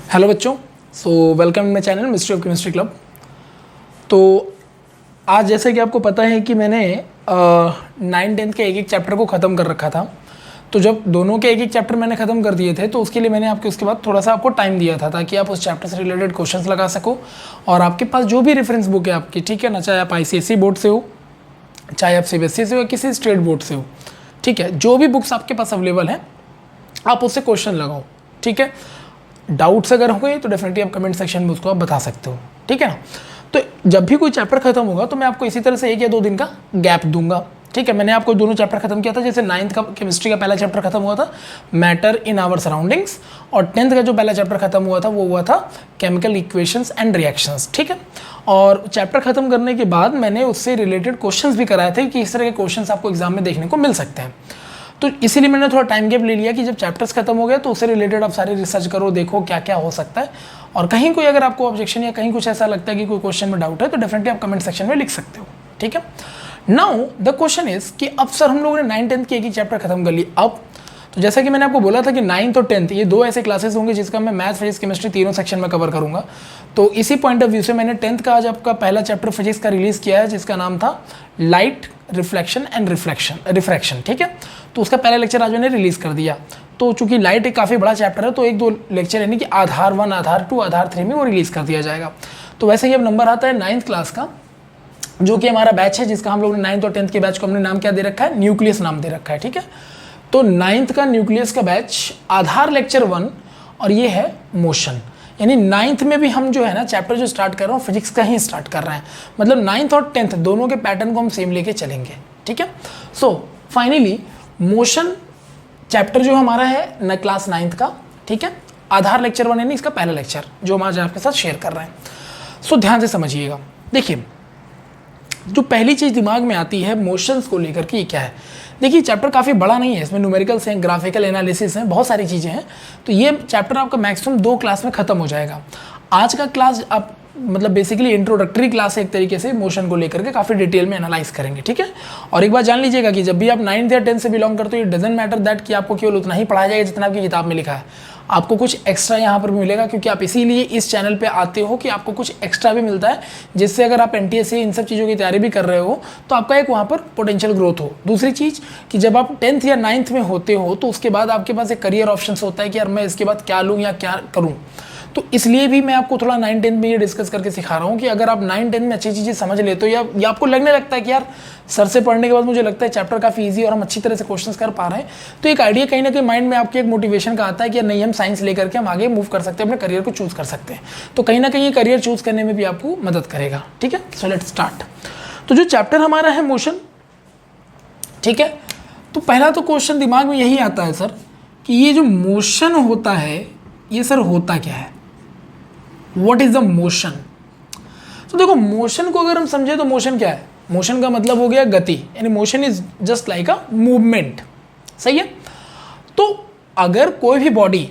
Hello बच्चों, welcome my channel mystery of chemistry club. तो आज जैसे कि आपको पता है कि मैंने 9-10 के एक एक चैप्टर को ख़त्म कर रखा था। तो जब दोनों के एक एक चैप्टर मैंने ख़त्म कर दिए थे तो उसके लिए मैंने आपके उसके बाद थोड़ा सा आपको टाइम दिया था ताकि आप उस चैप्टर से रिलेटेड क्वेश्चंस लगा सको। और आपके पास जो भी रेफरेंस बुक है आपकी, ठीक है ना, चाहे आप ICSE बोर्ड से हो, चाहे आप CBSE से हो, किसी स्टेट बोर्ड से हो, ठीक है, जो भी बुक्स आपके पास अवेलेबल हैं आप उससे क्वेश्चन लगाओ। ठीक है, डाउट्स अगर हो गए तो डेफिनेटली आप कमेंट सेक्शन में उसको आप बता सकते हो। ठीक है ना। तो जब भी कोई चैप्टर खत्म होगा तो मैं आपको इसी तरह से 1 या 2 दिन का गैप दूंगा। ठीक है, मैंने आपको दोनों चैप्टर खत्म किया था। जैसे 9th का केमिस्ट्री का पहला चैप्टर खत्म हुआ था मैटर इन आवर सराउंडिंग्स, और 10th का जो पहला चैप्टर खत्म हुआ था वो हुआ था केमिकल इक्वेशंस एंड रिएक्शंस। ठीक है, और चैप्टर खत्म करने के बाद मैंने उससे रिलेटेड क्वेश्चंस भी कराए थे कि इस तरह के क्वेश्चंस आपको एग्जाम में देखने को मिल सकते हैं। तो इसीलिए मैंने थोड़ा टाइम गैप ले लिया कि जब चैप्टर्स खत्म हो गए तो उससे रिलेटेड आप सारे रिसर्च करो, देखो क्या क्या हो सकता है। और कहीं कोई अगर आपको ऑब्जेक्शन या कहीं कुछ ऐसा लगता है कि कोई क्वेश्चन में डाउट है तो डेफिनेटली आप कमेंट सेक्शन में लिख सकते हो। ठीक है, नाउ द क्वेश्चन इज कि अब सर हम लोगों ने 9-10 की एक ही चैप्टर खत्म कर ली। अब तो जैसा कि मैंने आपको बोला था कि 9th और 10th ये 2 ऐसे क्लासेस होंगे जिसका मैं मैथ, फिजिक्स, केमिस्ट्री तीनों सेक्शन में कवर करूंगा। तो इसी पॉइंट ऑफ व्यू से मैंने 10th का आज आपका पहला चैप्टर फिजिक्स का रिलीज किया है जिसका नाम था लाइट रिफ्लेक्शन एंड रिफ्रैक्शन। ठीक है, तो उसका पहला लेक्चर आज मैंने रिलीज कर दिया। तो चूंकि लाइट एक काफ़ी बड़ा चैप्टर है तो 1-2 लेक्चर यानी कि आधार 1, आधार 2, आधार 3 में वो रिलीज कर दिया जाएगा। तो वैसे ही अब नंबर आता है 9th क्लास का, जो कि हमारा बैच है जिसका हम लोग ने 9th और 10th के बैच को हमने नाम क्या दे रखा है, न्यूक्लियस नाम दे रखा है। ठीक है, तो 9th का न्यूक्लियस का बैच आधार लेक्चर 1 और ये है मोशन। यानी 9th में भी हम जो है ना चैप्टर जो स्टार्ट कर रहे हैं फिजिक्स का ही स्टार्ट कर रहे हैं। मतलब 9th और 10th दोनों के पैटर्न को हम सेम लेके चलेंगे। ठीक है, सो फाइनली मोशन चैप्टर जो हमारा है न क्लास 9th का, ठीक है, आधार लेक्चर 1 यानी इसका पहला लेक्चर जो हम आज आपके साथ शेयर कर रहे हैं। सो ध्यान से समझिएगा। देखिए, जो पहली चीज़ दिमाग में आती है मोशंस को लेकर के, ये क्या है। देखिए, चैप्टर काफ़ी बड़ा नहीं है, इसमें न्यूमेरिकल्स हैं, ग्राफिकल एनालिसिस हैं, बहुत सारी चीज़ें हैं। तो ये चैप्टर आपका मैक्सिमम 2 क्लास में ख़त्म हो जाएगा। आज का क्लास आप मतलब बेसिकली इंट्रोडक्टरी क्लास है एक तरीके से, मोशन को लेकर के काफ़ी डिटेल में एनालाइज करेंगे। ठीक है, और एक बात जान लीजिएगा कि जब भी आप 9th या 10th से बिलोंग करते हो, इट डजंट मैटर दैट कि आपको केवल उतना ही पढ़ाया जाएगा जितना आपकी किताब में लिखा है। आपको कुछ एक्स्ट्रा यहाँ पर भी मिलेगा क्योंकि आप इसीलिए इस चैनल पे आते हो कि आपको कुछ एक्स्ट्रा भी मिलता है, जिससे अगर आप NTSC इन सब चीज़ों की तैयारी भी कर रहे हो तो आपका एक वहाँ पर पोटेंशियल ग्रोथ हो। दूसरी चीज़ कि जब आप 10th या 9th में होते हो तो उसके बाद आपके पास एक करियर ऑप्शन होता है कि यार मैं इसके बाद क्या लूँ या क्या करूँ। तो इसलिए भी मैं आपको थोड़ा 9-10 में ये डिस्कस करके सिखा रहा हूँ कि अगर आप 9-10 में अच्छी चीज़ें समझ लेते हो या आपको लगने लगता है कि यार सर से पढ़ने के बाद मुझे लगता है चैप्टर काफ़ी इजी और हम अच्छी तरह से क्वेश्चंस कर पा रहे हैं, तो एक आइडिया कहीं ना कहीं माइंड में आपके एक मोटिवेशन का आता है कि यार नहीं, हम साइंस लेकर के हम आगे मूव कर सकते हैं, अपने करियर को चूज़ कर सकते हैं। तो कहीं ना कहीं ये करियर चूज़ करने में भी आपको मदद करेगा। ठीक है, सो लेट्स स्टार्ट। तो जो चैप्टर हमारा है मोशन, ठीक है, तो पहला तो क्वेश्चन दिमाग में यही आता है सर कि ये जो मोशन होता है ये सर होता क्या है, What is the motion? तो देखो, मोशन को अगर हम समझे तो मोशन क्या है, मोशन का मतलब हो गया गति, यानी motion is just like a movement. सही है, तो अगर कोई भी बॉडी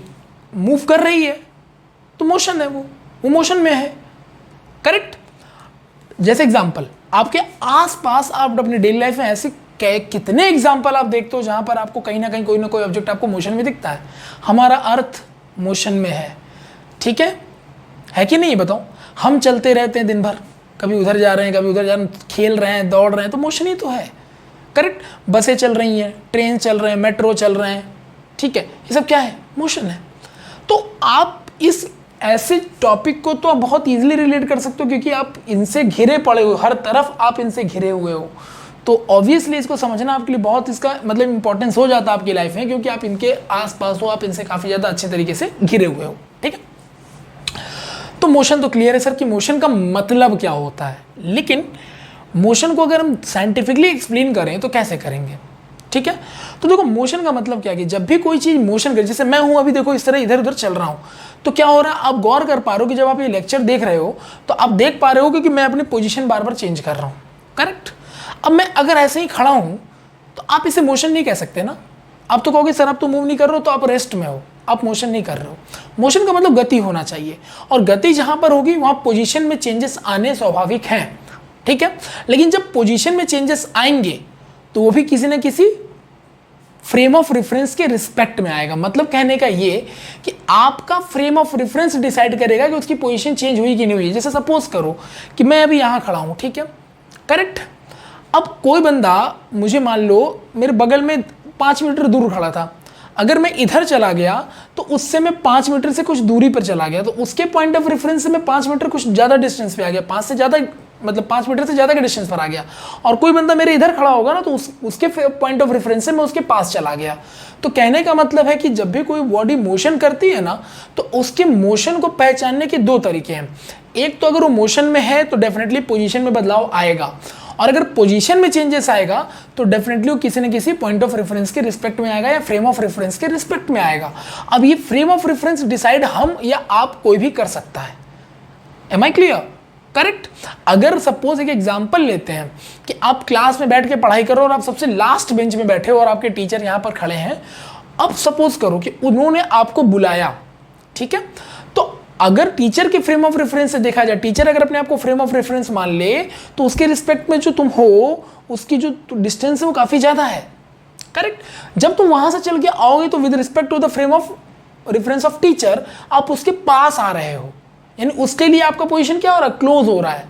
मूव कर रही है तो मोशन है, वो मोशन में है। करेक्ट। जैसे एग्जांपल आपके आसपास आप अपनी डेली लाइफ में ऐसे कितने एग्जांपल आप देखते हो जहां पर आपको कहीं ना कहीं कोई ना कोई ऑब्जेक्ट आपको मोशन में दिखता है। हमारा अर्थ मोशन में है, ठीक है कि नहीं, बताओ। हम चलते रहते हैं दिन भर, कभी उधर जा रहे हैं कभी उधर जा रहे हैं, खेल रहे हैं, दौड़ रहे हैं, तो मोशन ही तो है। करेक्ट। बसें चल रही हैं, ट्रेन चल रहे हैं, मेट्रो चल रहे हैं, ठीक है, ये सब क्या है, मोशन है। तो आप इस ऐसे टॉपिक को तो आप बहुत ईजिली रिलेट कर सकते हो क्योंकि आप इनसे घिरे पड़े हो, हर तरफ आप इनसे घिरे हुए हो। तो ऑब्वियसली इसको समझना आपके लिए बहुत इसका मतलब इंपॉर्टेंस हो जाता है आपकी लाइफ में, क्योंकि आप इनके आसपास हो, आप इनसे काफ़ी ज़्यादा अच्छे तरीके से घिरे हुए हो। ठीक है, तो मोशन तो क्लियर है सर कि मोशन का मतलब क्या होता है, लेकिन मोशन को अगर हम साइंटिफिकली एक्सप्लेन करें तो कैसे करेंगे। ठीक है, तो देखो मोशन का मतलब क्या है कि जब भी कोई चीज़ मोशन करे, जैसे मैं हूं अभी देखो इस तरह इधर उधर चल रहा हूं, तो क्या हो रहा है, आप गौर कर पा रहे हो कि जब आप ये लेक्चर देख रहे हो तो आप देख पा रहे हो कि मैं अपनी पोजीशन बार बार चेंज कर रहा हूं। करेक्ट। अब मैं अगर ऐसे ही खड़ा हूं तो आप इसे मोशन नहीं कह सकते ना, आप तो कहोगे सर आप तो मूव नहीं कर रहे हो, तो आप रेस्ट में हो, आप मोशन नहीं कर रहे हो। मोशन का मतलब गति होना चाहिए, और गति जहां पर होगी वहां पोजीशन में चेंजेस आने स्वाभाविक हैं। ठीक है, लेकिन जब पोजीशन में चेंजेस आएंगे तो वो भी किसी न किसी फ्रेम ऑफ रेफरेंस के रिस्पेक्ट में आएगा। मतलब कहने का ये कि आपका फ्रेम ऑफ रेफरेंस डिसाइड करेगा कि उसकी पोजीशन चेंज हुई कि नहीं हुई। जैसे सपोज करो कि मैं अभी यहाँ खड़ा हूँ, ठीक है, करेक्ट। अब कोई बंदा मुझे मान लो मेरे बगल में 5 मीटर दूर खड़ा था, अगर मैं इधर चला गया तो उससे मैं 5 मीटर से कुछ दूरी पर चला गया, तो उसके पॉइंट ऑफ रेफरेंस से मैं 5 मीटर कुछ ज़्यादा डिस्टेंस पे आ गया, 5 से ज़्यादा, मतलब 5 मीटर से ज़्यादा के डिस्टेंस पर आ गया। और कोई बंदा मेरे इधर खड़ा होगा ना, तो उसके पॉइंट ऑफ रेफरेंस से मैं उसके पास चला गया। तो कहने का मतलब है कि जब भी कोई बॉडी मोशन करती है ना, तो उसके मोशन को पहचानने के 2 तरीके हैं। एक तो अगर वो मोशन में है तो डेफिनेटली पोजीशन में बदलाव आएगा, और अगर पोजीशन में चेंजेस आएगा तो डेफिनेटली वो किसी न किसी पॉइंट ऑफ रेफरेंस के रिस्पेक्ट में आएगा या फ्रेम ऑफ रेफरेंस के रिस्पेक्ट में आएगा। अब ये फ्रेम ऑफ रेफरेंस डिसाइड हम या आप कोई भी कर सकता है। Am I clear? करेक्ट। अगर सपोज एक एग्जांपल लेते हैं कि आप क्लास में बैठ के पढ़ाई करो और आप सबसे लास्ट बेंच में बैठे हो और आपके टीचर यहाँ पर खड़े हैं। अब सपोज करो कि उन्होंने आपको बुलाया, ठीक है, तो अगर टीचर के फ्रेम ऑफ रेफरेंस से देखा जाए, टीचर अगर अपने आप को फ्रेम ऑफ रेफरेंस मान ले, तो उसके रिस्पेक्ट में जो तुम हो उसकी जो डिस्टेंस है वो काफ़ी ज़्यादा है, करेक्ट। जब तुम वहाँ से चल के आओगे तो with respect to the frame of reference of teacher आप उसके पास आ रहे हो, यानी उसके लिए आपका पोजीशन क्या हो रहा है, क्लोज हो रहा है।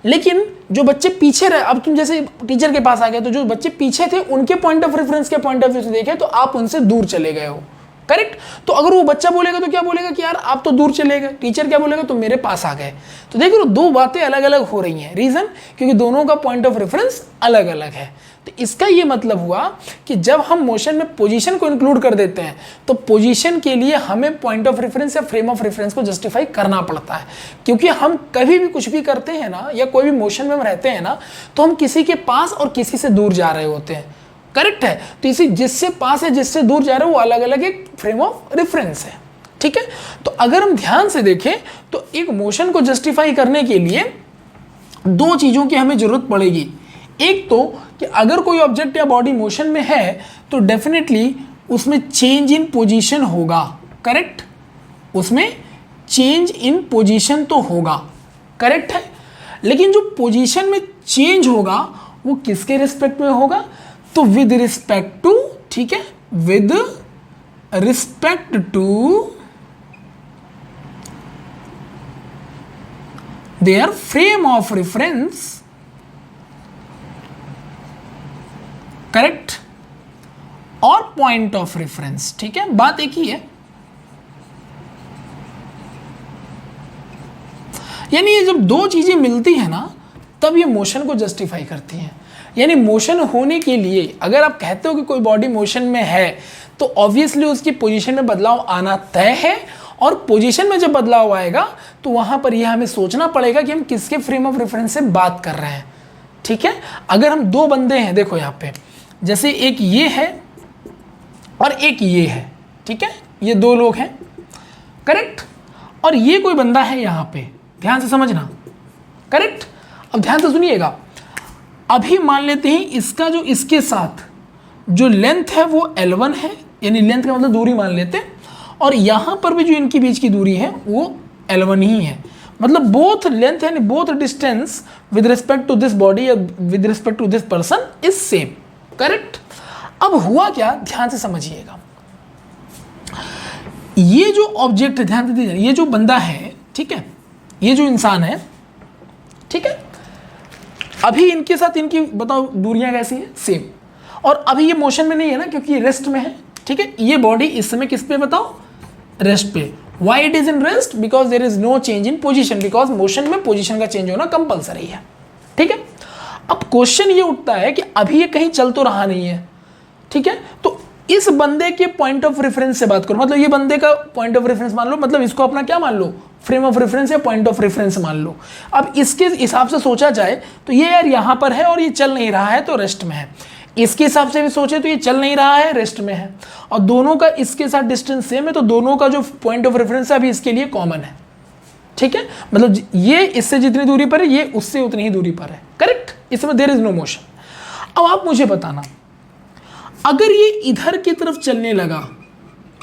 लेकिन जो बच्चे पीछे रहे, अब तुम जैसे टीचर के पास आ गए, तो जो बच्चे पीछे थे उनके पॉइंट ऑफ रेफरेंस के पॉइंट ऑफ व्यू से देखे तो आप उनसे दूर चले गए हो, करेक्ट। तो अगर वो बच्चा बोलेगा तो क्या बोलेगा कि यार आप तो दूर चले गए, टीचर क्या बोलेगा, तो मेरे पास आ गए। तो देखो 2 बातें अलग अलग हो रही हैं। रीजन क्योंकि दोनों का पॉइंट ऑफ रेफरेंस अलग अलग है। तो इसका ये मतलब हुआ कि जब हम मोशन में पोजीशन को इंक्लूड कर देते हैं तो पोजीशन के लिए हमें पॉइंट ऑफ रेफरेंस या फ्रेम ऑफ रेफरेंस को जस्टिफाई करना पड़ता है। क्योंकि हम कभी भी कुछ भी करते हैं ना, या कोई भी मोशन में हम रहते हैं ना, तो हम किसी के पास और किसी से दूर जा रहे होते हैं, करेक्ट है। तो इसी जिससे पास है जिससे दूर जा रहे हो वो अलग अलग एक फ्रेम ऑफ रेफरेंस है, ठीक है। तो अगर हम ध्यान से देखें तो एक मोशन को जस्टिफाई करने के लिए 2 चीज़ों की हमें जरूरत पड़ेगी। एक तो कि अगर कोई ऑब्जेक्ट या बॉडी मोशन में है तो डेफिनेटली उसमें चेंज इन पोजीशन होगा, करेक्ट, उसमें चेंज इन पोजीशन तो होगा, करेक्ट है। लेकिन जो पोजीशन में चेंज होगा वो किसके रिस्पेक्ट में होगा, तो विद रिस्पेक्ट टू, ठीक है, with respect to their frame of reference, correct, और पॉइंट ऑफ रेफरेंस, ठीक है, बात एक ही है। यानी ये जब 2 चीजें मिलती है ना तब ये मोशन को जस्टिफाई करती हैं। यानी मोशन होने के लिए अगर आप कहते हो कि कोई बॉडी मोशन में है तो ऑब्वियसली उसकी पोजीशन में बदलाव आना तय है, और पोजीशन में जब बदलाव आएगा तो वहां पर यह हमें सोचना पड़ेगा कि हम किसके फ्रेम ऑफ रेफरेंस से बात कर रहे हैं, ठीक है। अगर हम 2 बंदे हैं, देखो यहाँ पे जैसे एक ये है और एक ये है, ठीक है, ये 2 लोग हैं, करेक्ट, और ये कोई बंदा है यहाँ पे, ध्यान से समझना, करेक्ट। अब ध्यान से सुनिएगा, अभी मान लेते हैं इसका जो इसके साथ जो लेंथ है वो L1 है, यानी लेंथ का मतलब दूरी मान लेते हैं, और यहाँ पर भी जो इनके बीच की दूरी है वो L1 ही है। मतलब बोथ लेंथ यानी both distance with respect to this body या with respect to this person is same, correct. अब हुआ क्या, ध्यान से समझिएगा, ये जो ऑब्जेक्ट है, ध्यान से दीजिए, ये जो बंदा है, ठीक है, ये जो इंसान है, ठीक है, अभी इनके साथ इनकी बताओ दूरियां कैसी है, सेम। और अभी ये मोशन में नहीं है ना, क्योंकि ये रेस्ट में है, ठीक है। ये बॉडी इस समय किस पे बताओ, रेस्ट पे। Why it is in rest, because there is no change in position, because motion में पोजीशन का चेंज होना कंपलसरी है, ठीक है। अब क्वेश्चन ये उठता है कि अभी ये कहीं चल तो रहा नहीं है, ठीक है, तो इस बंदे के पॉइंट ऑफ रेफरेंस से बात करो, मतलब ये बंदे का पॉइंट ऑफ रेफरेंस मान लो, मतलब इसको अपना क्या मान लो, फ्रेम ऑफ रेफरेंस या पॉइंट ऑफ रेफरेंस मान लो। अब इसके हिसाब से सोचा जाए तो ये यार यहाँ पर है और ये चल नहीं रहा है तो रेस्ट में है, इसके हिसाब से भी सोचे तो ये चल नहीं रहा है, रेस्ट में है, और दोनों का इसके साथ डिस्टेंस सेम है, तो दोनों का जो पॉइंट ऑफ रेफरेंस है अभी इसके लिए कॉमन है, ठीक है। मतलब ये इससे जितनी दूरी पर है ये उससे उतनी ही दूरी पर है, करेक्ट। इसमें देयर इज नो मोशन। अब आप मुझे बताना, अगर ये इधर की तरफ चलने लगा,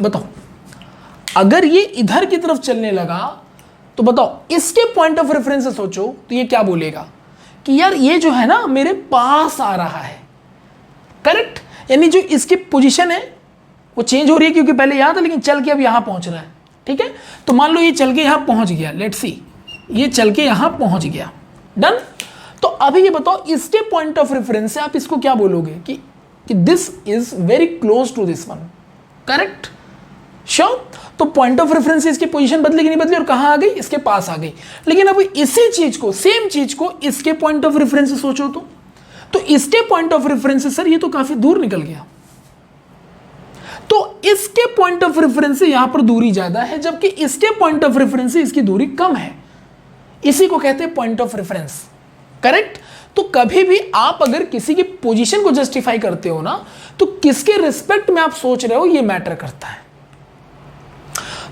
बताओ, अगर ये इधर की तरफ चलने लगा तो बताओ इसके पॉइंट ऑफ रेफरेंस से सोचो तो ये क्या बोलेगा कि यार ये जो है ना मेरे पास आ रहा है, करेक्ट। यानी जो इसकी पोजीशन है वो चेंज हो रही है, क्योंकि पहले यहाँ था लेकिन चल के अब यहाँ पहुँच रहा है। ठीक है, तो मान लो ये चल के यहाँ पहुँच गया, लेट्स सी ये चल के यहाँ पहुँच गया, डन। तो अभी ये बताओ इसके पॉइंट ऑफ रेफरेंस से आप इसको क्या बोलोगे कि this is very close to this one, correct, sure. तो पॉइंट ऑफ रेफरेंस से इसकी पोजीशन बदली कि नहीं बदली और कहाँ आ गई, इसके पास आ गई। लेकिन अब इसी चीज को, सेम चीज को इसके पॉइंट ऑफ रेफरेंस से सोचो तो इसके पॉइंट ऑफ रेफरेंस से सर ये तो काफी दूर निकल गया, तो इसके पॉइंट ऑफ रेफरेंस से यहां पर दूरी ज्यादा है, जबकि इसके पॉइंट ऑफ रेफरेंस से इसकी दूरी कम है। इसी को कहते हैं पॉइंट ऑफ रेफरेंस, करेक्ट। तो कभी भी आप अगर किसी की पोजीशन को जस्टिफाई करते हो ना, तो किसके रिस्पेक्ट में आप सोच रहे हो ये मैटर करता है।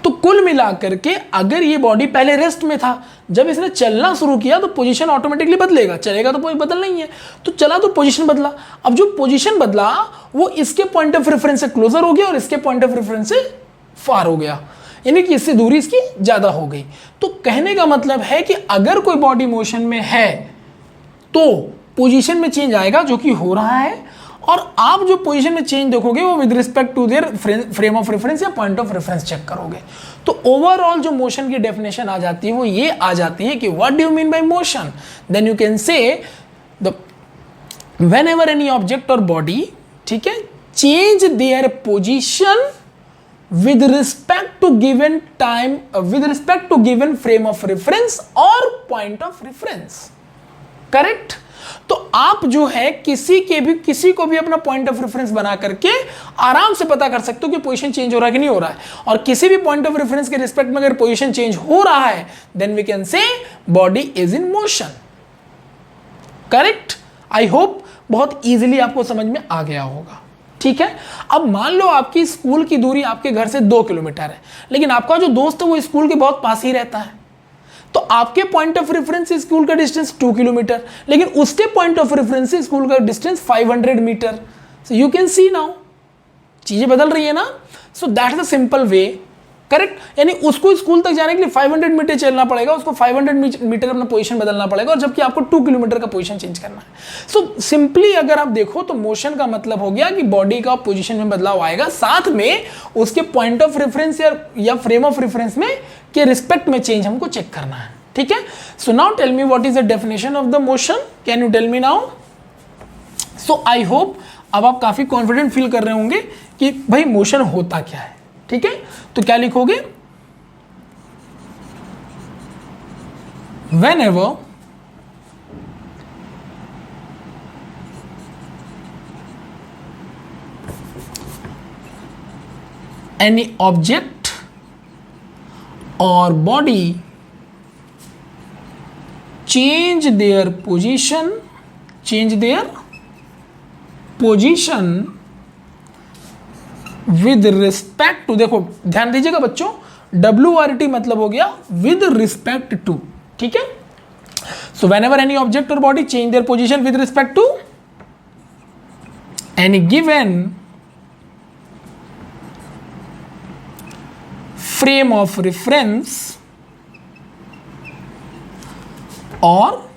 तो कुल मिलाकर के अगर ये बॉडी पहले रेस्ट में था, जब इसने चलना शुरू किया तो पोजीशन ऑटोमेटिकली बदलेगा, चलेगा तो कोई बदल नहीं है, तो चला तो पोजीशन बदला। अब जो पोजीशन बदला वो इसके पॉइंट ऑफ रेफरेंस से क्लोजर हो गया और इसके पॉइंट ऑफ रेफरेंस से फार हो गया, यानी कि इससे दूरी इसकी ज्यादा हो गई। तो कहने का मतलब है कि अगर कोई बॉडी मोशन में है तो पोजीशन में चेंज आएगा, जो कि हो रहा है, और आप जो पोजीशन में चेंज देखोगे वो with respect to their frame of reference या पॉइंट ऑफ रेफरेंस चेक करोगे। तो ओवरऑल जो मोशन की डेफिनेशन आ जाती है वो ये आ जाती है कि what do you mean by motion, then you can say the whenever any object और बॉडी, ठीक है, change their position with respect to given time, with respect to given frame of reference और point of reference, करेक्ट। तो आप जो है किसी को भी अपना पॉइंट ऑफ रेफरेंस बना करके आराम से पता कर सकते हो कि पोजीशन चेंज हो रहा है कि नहीं हो रहा है, और किसी भी पॉइंट ऑफ रेफरेंस के रिस्पेक्ट में अगर पोजीशन चेंज हो रहा है then we can say body is in motion, correct. I hope बहुत इजीली आपको समझ में आ गया होगा, ठीक है। अब मान लो आपकी स्कूल की दूरी आपके घर से 2 किलोमीटर है, लेकिन आपका जो दोस्त है वो स्कूल के बहुत पास ही रहता है, तो आपके पॉइंट ऑफ रेफरेंस से स्कूल का डिस्टेंस 2 किलोमीटर, लेकिन उसके पॉइंट ऑफ रेफरेंस से स्कूल का distance 500 metre. So you can see now चीजें बदल रही है ना। So that is a simple way, correct. यानी उसको स्कूल तक जाने के लिए 500 मीटर चलना पड़ेगा, उसको 500 मीटर अपना पोजीशन बदलना पड़ेगा, और जबकि आपको 2 किलोमीटर का पोजीशन चेंज करना है। सो सिंपली अगर आप देखो तो मोशन का मतलब हो गया कि बॉडी का पोजीशन में बदलाव आएगा, साथ में उसके पॉइंट ऑफ रेफरेंस या फ्रेम ऑफ रेफरेंस में के रिस्पेक्ट में चेंज हमको चेक करना है, ठीक है। So now tell me what is the definition of the motion, can you tell me now. So I hope अब आप काफी कॉन्फिडेंट फील कर रहे होंगे कि भाई मोशन होता क्या है, ठीक है। तो क्या लिखोगे, whenever any object or body change their position with respect to, देखो ध्यान दीजिएगा बच्चों, WRT मतलब हो गया विद रिस्पेक्ट टू, ठीक है। सो व्हेनेवर एनी ऑब्जेक्ट और body change their position with respect to any given frame of reference और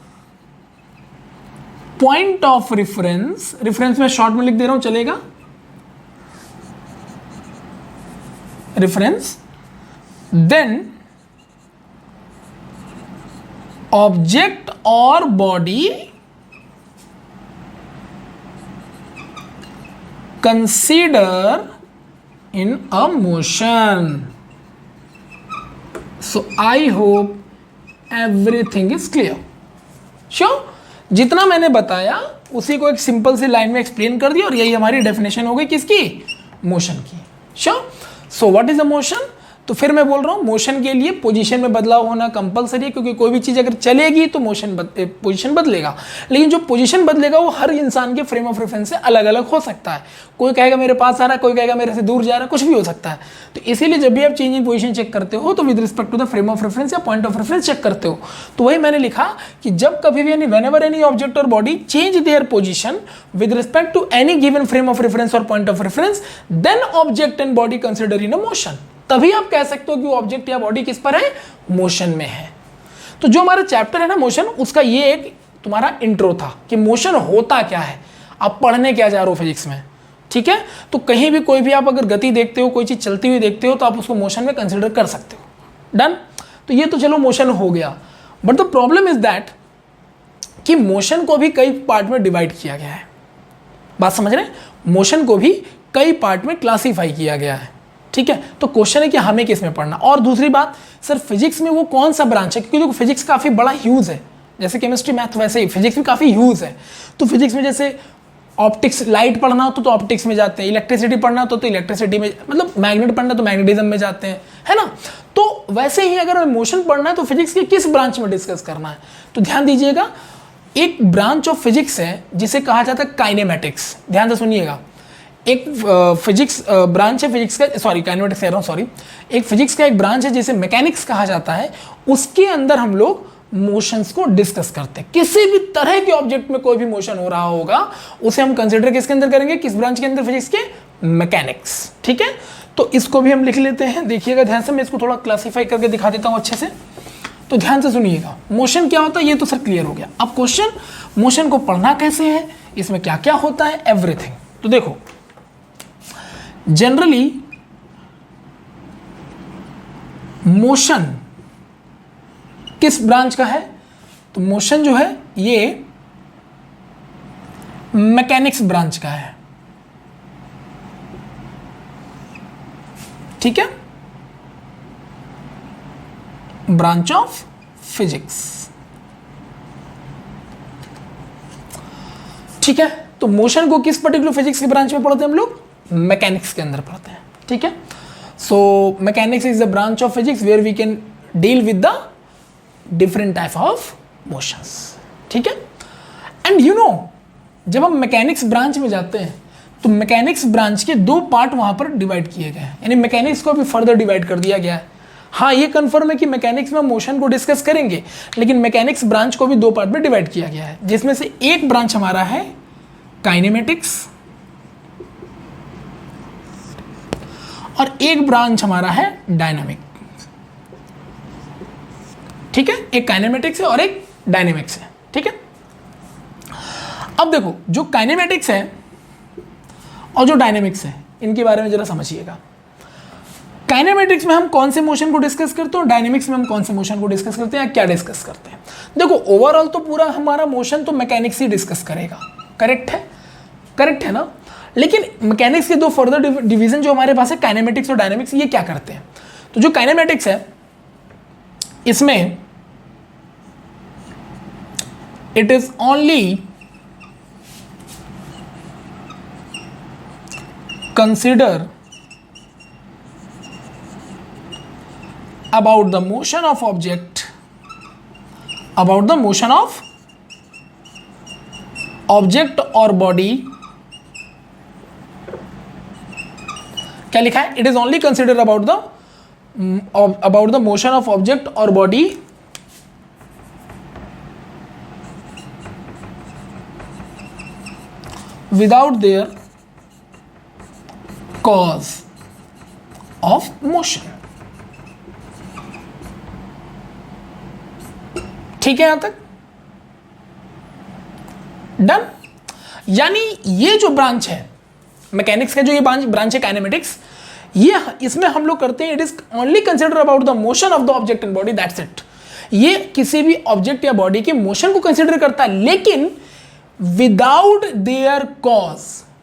पॉइंट ऑफ रेफरेंस, रेफरेंस में शॉर्ट में लिख दे रहा हूं चलेगा, reference, then object or body consider in a motion. So I hope everything is clear. Sure? जितना मैंने बताया उसी को एक सिंपल सी लाइन में एक्सप्लेन कर दिया, और यही हमारी डेफिनेशन हो गई किसकी, मोशन की। Sure? So what is a motion. तो फिर मैं बोल रहा हूं मोशन के लिए पोजीशन में बदलाव होना कंपलसरी है, क्योंकि कोई भी चीज अगर चलेगी तो पोजीशन बदलेगा, लेकिन जो पोजीशन बदलेगा वो हर इंसान के फ्रेम ऑफ रेफरेंस से अलग अलग हो सकता है। कोई कहेगा मेरे पास आ रहा है, कोई कहेगा मेरे से दूर जा रहा है, कुछ भी हो सकता है। तो इसीलिए जब भी आप चेंज इन पोजीशन चेक करते हो तो with respect to the frame of reference या पॉइंट ऑफ रेफरेंस चेक करते हो। तो वही मैंने लिखा कि जब कभी भी व्हेनेवर एनी ऑब्जेक्ट और body change their position with respect to any given frame of reference और point of reference, then object and body consider in a motion. तभी आप कह सकते हो कि वो ऑब्जेक्ट या बॉडी किस पर है, मोशन में है। तो जो हमारा चैप्टर है ना मोशन, उसका ये एक तुम्हारा इंट्रो था कि मोशन होता क्या है, आप पढ़ने क्या जा रहे हो फिजिक्स में, ठीक है, तो कहीं भी कोई भी आप अगर गति देखते हो, कोई चीज़ चलती हुई देखते हो, तो आप उसको मोशन में कंसिडर कर सकते हो। डन। तो ये तो चलो मोशन हो गया, but the problem is that कि मोशन को भी कई पार्ट में डिवाइड किया गया है। बात समझ रहे हैं? मोशन को भी कई पार्ट में क्लासीफाई किया गया है, ठीक है। तो क्वेश्चन है कि हमें किस में पढ़ना। और दूसरी बात, सर फिजिक्स में वो कौन सा ब्रांच है, क्योंकि देखो फिजिक्स काफ़ी बड़ा ह्यूज है, जैसे केमिस्ट्री मैथ वैसे ही फिजिक्स भी काफ़ी ह्यूज है। तो फिजिक्स में जैसे ऑप्टिक्स, लाइट पढ़ना हो तो ऑप्टिक्स में जाते हैं, इलेक्ट्रिसिटी पढ़ना हो तो इलेक्ट्रिसिटी में, मतलब मैग्नेट पढ़ना तो मैग्नेटिज्म में जाते हैं, है ना। तो वैसे ही अगर मोशन पढ़ना है तो फिजिक्स के किस ब्रांच में डिस्कस करना है, तो ध्यान दीजिएगा, एक ब्रांच ऑफ फिजिक्स है जिसे कहा जाता है काइनेमेटिक्स। ध्यान से सुनिएगा, एक फिजिक्स ब्रांच है फिजिक्स का, सॉरी काइनेमेटिक्स कह रहा हूँ, सॉरी, एक फिजिक्स का एक ब्रांच है जिसे मैकेनिक्स कहा जाता है। उसके अंदर हम लोग मोशंस को डिस्कस करते हैं। किसी भी तरह के ऑब्जेक्ट में कोई भी मोशन हो रहा होगा उसे हम कंसिडर किसके अंदर करेंगे, किस ब्रांच के अंदर, फिजिक्स के मैकेनिक्स, ठीक है। तो इसको भी हम लिख लेते हैं, देखिएगा ध्यान से, मैं इसको थोड़ा क्लासीफाई करके दिखा देता हूँ अच्छे से। तो ध्यान से सुनिएगा, मोशन क्या होता है ये तो सर क्लियर हो गया। अब क्वेश्चन, मोशन को पढ़ना कैसे है, इसमें क्या क्या होता है, एवरीथिंग। तो देखो जनरली मोशन किस ब्रांच का है, तो मोशन जो है ये मैकेनिक्स ब्रांच का है, ठीक है, ब्रांच ऑफ फिजिक्स, ठीक है। तो मोशन को किस पर्टिकुलर फिजिक्स के ब्रांच में पढ़ते हैं हम लोग, मैकेनिक्स के अंदर पढ़ते हैं, ठीक है। So mechanics is the branch of physics where we can deal with the different type of motions, ठीक है। एंड यू नो, जब हम मैकेनिक्स ब्रांच में जाते हैं तो मैकेनिक्स ब्रांच के दो पार्ट वहां पर डिवाइड किए गए हैं, यानी मैकेनिक्स को भी फर्दर डिवाइड कर दिया गया है। हाँ, ये कंफर्म है कि मैकेनिक्स में मोशन को डिस्कस करेंगे, लेकिन मैकेनिक्स ब्रांच को भी दो पार्ट में डिवाइड किया गया है, जिसमें से एक ब्रांच हमारा है काइनेमेटिक्स और एक ब्रांच हमारा है डायनामिक, ठीक है। एक काइनेमेटिक्स है और एक डायनेमिक्स है, ठीक है। अब देखो, जो काइनेमेटिक्स है और जो डायनेमिक्स है, इनके बारे में जरा समझिएगा। काइनेमेटिक्स में हम कौन से मोशन को डिस्कस करते हैं, डायनेमिक्स में हम कौन से मोशन को डिस्कस करते हैं, या क्या डिस्कस करते हैं। देखो ओवरऑल तो पूरा हमारा मोशन तो मैकेनिक्स ही डिस्कस करेगा, करेक्ट है, करेक्ट है ना। लेकिन मैकेनिक्स के दो फर्दर डिवीजन जो हमारे पास है, काइनेमेटिक्स और डायनेमिक्स, ये क्या करते हैं। तो जो काइनेमेटिक्स है इसमें it is only consider about the motion of object, about the motion of object or body, क्या लिखा है, it is only considered about the motion of object or body without their cause of motion, ठीक है यहां तक, done. यानी ये जो ब्रांच है मैकेनिक्स का, जो ये ब्रांच है काइनेमेटिक्स, ये इसमें हम लोग करते हैं it is only consider about the motion of the object and body, that's it. ये किसी भी ऑब्जेक्ट या बॉडी के मोशन को कंसिडर करता है, लेकिन विदाउट देयर कॉज,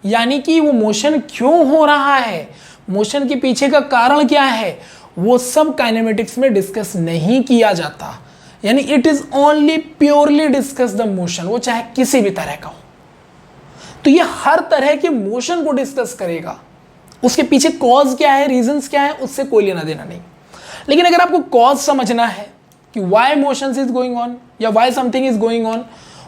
यानी कि वो मोशन क्यों हो रहा है, मोशन के पीछे का कारण क्या है, वो सब काइनेमेटिक्स में डिस्कस नहीं किया जाता। यानी it is only purely discuss the motion, वो चाहे किसी भी तरह का हो। तो ये हर तरह के मोशन को डिस्कस करेगा, उसके पीछे कॉज क्या है, रीजंस क्या है, उससे कोई लेना देना नहीं। लेकिन अगर आपको कॉज समझना है कि why motions is going on, या why something is going on,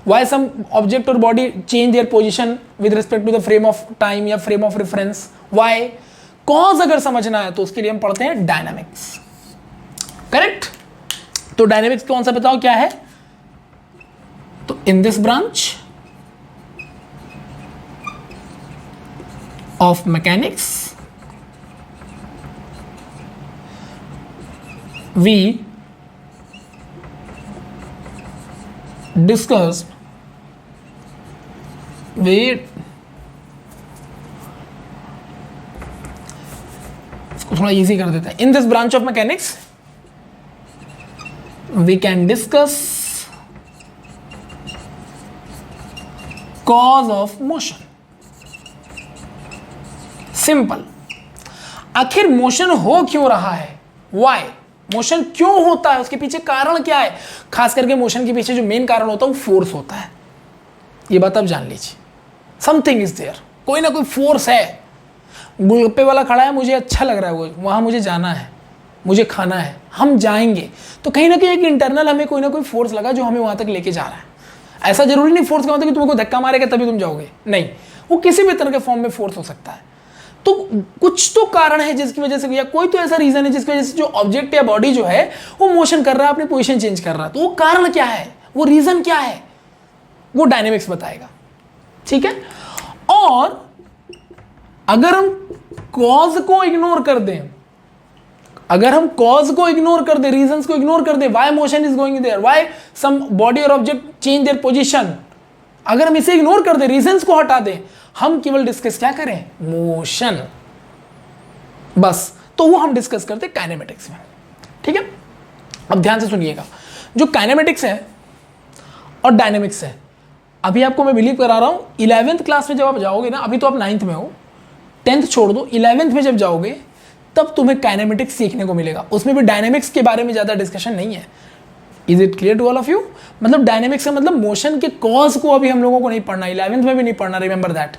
why some object और body change their position with respect to the frame of time या frame of reference, why, cause अगर समझना है तो उसके लिए हम पढ़ते हैं डायनामिक्स, करेक्ट। तो डायनेमिक्स कौन सा बताओ क्या है, तो in this branch of mechanics we तो थोड़ा इजी कर देते हैं। In this branch of mechanics we can discuss cause of motion. Simple, आखिर मोशन हो क्यों रहा है, वाई मोशन क्यों होता है, उसके पीछे कारण क्या है। खास करके मोशन के पीछे जो मेन कारण होता है वो फोर्स होता है। ये बात आप जान लीजिए, समथिंग इज देयर, कोई ना कोई फोर्स है। गोलगप्पे वाला खड़ा है, मुझे अच्छा लग रहा है, वो वहां मुझे जाना है, मुझे खाना है, हम जाएंगे, तो कहीं ना कहीं एक इंटरनल हमें कोई ना कोई फोर्स लगा जो हमें वहां तक लेके जा रहा है। ऐसा जरूरी नहीं फोर्स का मतलब कि तुमको धक्का मारेगा तभी तुम जाओगे, नहीं, वो किसी भी तरह के फॉर्म में फोर्स हो सकता है। तो कुछ तो कारण है जिसकी वजह से, या कोई तो ऐसा रीजन है जिसकी वजह से जो ऑब्जेक्ट या बॉडी जो है वो मोशन कर रहा है, अपनी पोजीशन चेंज कर रहा है। तो वो कारण क्या है, वो रीजन क्या है, वो डायनेमिक्स बताएगा। ठीक है, और अगर हम कॉज को इग्नोर कर दें, अगर हम कॉज को इग्नोर कर दे, रीजंस को इग्नोर कर दे, why motion is going there, why some body और ऑब्जेक्ट चेंज देयर पोजीशन, अगर हम इसे इग्नोर कर दे, रीजंस को हटा दें, हम केवल डिस्कस क्या करें, मोशन, बस, तो वो हम डिस्कस करते काइनेमेटिक्स में। ठीक है, अब ध्यान से सुनिएगा, जो काइनेमेटिक्स है और डायनेमिक्स है, अभी आपको मैं बिलीव करा रहा हूं 11th क्लास में जब आप जाओगे ना, अभी तो आप 9th में हो, 10th छोड़ दो, 11th में जब जाओगे तब तुम्हें काइनेमेटिक्स सीखने को मिलेगा। उसमें भी डायनेमिक्स के बारे में ज़्यादा डिस्कशन नहीं है। Is it clear to all of you? मतलब डायनेमिक्स का मतलब मोशन के कॉज को अभी हम लोगों को नहीं पढ़ना, 11th में भी नहीं पढ़ना, रिमेंबर दैट।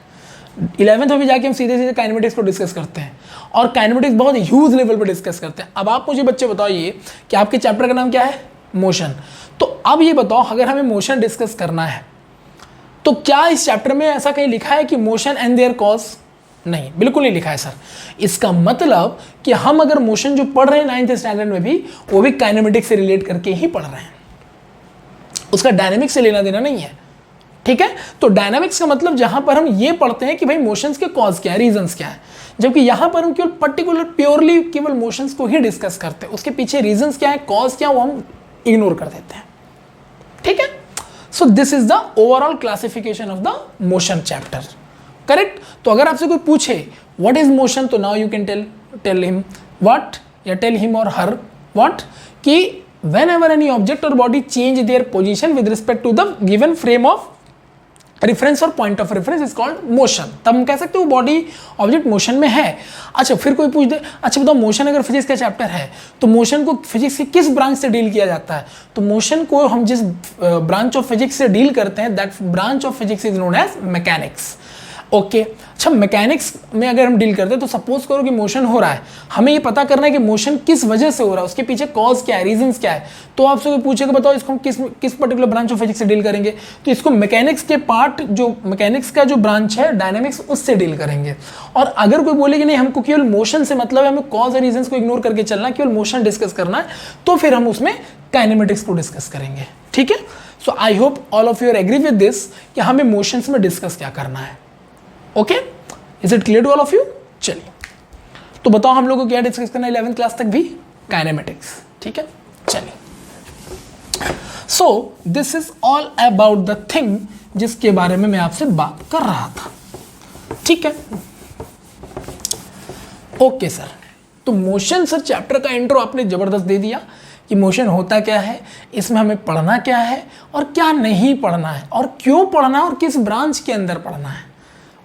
11th में भी जाके हम सीधे सीधे काइनेमेटिक्स को डिस्कस करते हैं, और काइनेमेटिक्स बहुत ह्यूज लेवल पर डिस्कस करते हैं। अब आप मुझे बच्चे बताइए कि आपके चैप्टर का नाम क्या है, मोशन। तो अब ये बताओ, अगर हमें मोशन डिस्कस करना है तो क्या इस चैप्टर में ऐसा कहीं लिखा है कि मोशन एंड देयर कॉज? नहीं, बिल्कुल नहीं लिखा है सर। इसका मतलब कि हम अगर मोशन जो पढ़ रहे हैं 9th स्टैंडर्ड में भी, वो भी काइनेमेटिक्स से रिलेट करके ही पढ़ रहे हैं, उसका डायनेमिक्स से लेना देना नहीं है। ठीक है, तो डायनामिक्स का मतलब जहां पर हम ये पढ़ते हैं कि भाई मोशंस के कॉज क्या है, रीजंस क्या है, जबकि यहां पर हम केवल पर्टिकुलर प्योरली केवल मोशंस को ही डिस्कस करते हैं, उसके पीछे रीजंस क्या है, कॉज क्या है, वो हम इग्नोर कर देते हैं। ठीक है, so this is the overall classification of the motion chapter, correct. तो अगर आपसे कोई पूछे व्हाट इज मोशन, तो now you can tell him what, या tell him or her what, कि whenever any object or body change their position with respect to the given frame of reference or point of reference is called motion, तब हम कह सकते हो body object motion में है। अच्छा, फिर कोई पूछ दे, अच्छा बताओ मोशन अगर फिजिक्स का चैप्टर है तो मोशन को फिजिक्स के किस ब्रांच से डील किया जाता है? तो मोशन को हम जिस ब्रांच ऑफ फिजिक्स से डील करते हैं, that branch of physics is known as mechanics. Okay, अच्छा, मैकेनिक्स में अगर हम डील करते हैं तो सपोज करो कि मोशन हो रहा है, हमें ये पता करना है कि मोशन किस वजह से हो रहा है, उसके पीछे कॉज क्या है, रीजंस क्या है। तो आपसे कोई पूछेगा बताओ इसको हम किस पर्टिकुलर ब्रांच ऑफ फिजिक्स से डील करेंगे, तो इसको मैकेनिक्स के पार्ट, जो मैकेनिक्स का जो ब्रांच है डायनामिक्स, उससे डील करेंगे। और अगर कोई बोले कि नहीं हमको केवल मोशन से मतलब है, हमें कॉज और रीजंस को इग्नोर करके चलना है, केवल मोशन डिस्कस करना है, तो फिर हम उसमें काइनेमेटिक्स को डिस्कस करेंगे। ठीक है, so I hope all of you are agree with this कि हमें मोशंस में डिस्कस क्या करना है। Okay, is it clear to all of you? चलिए, तो बताओ हम लोग को क्या डिस्कस करना है 11th क्लास तक भी? काइनेमेटिक्स। ठीक है, चलिए, सो this is all about the thing जिसके बारे में मैं आपसे बात कर रहा था। ठीक है, ओके सर, तो मोशन सर चैप्टर का इंट्रो आपने जबरदस्त दे दिया कि मोशन होता क्या है, इसमें हमें पढ़ना क्या है और क्या नहीं पढ़ना है, और क्यों पढ़ना है और किस ब्रांच के अंदर पढ़ना है।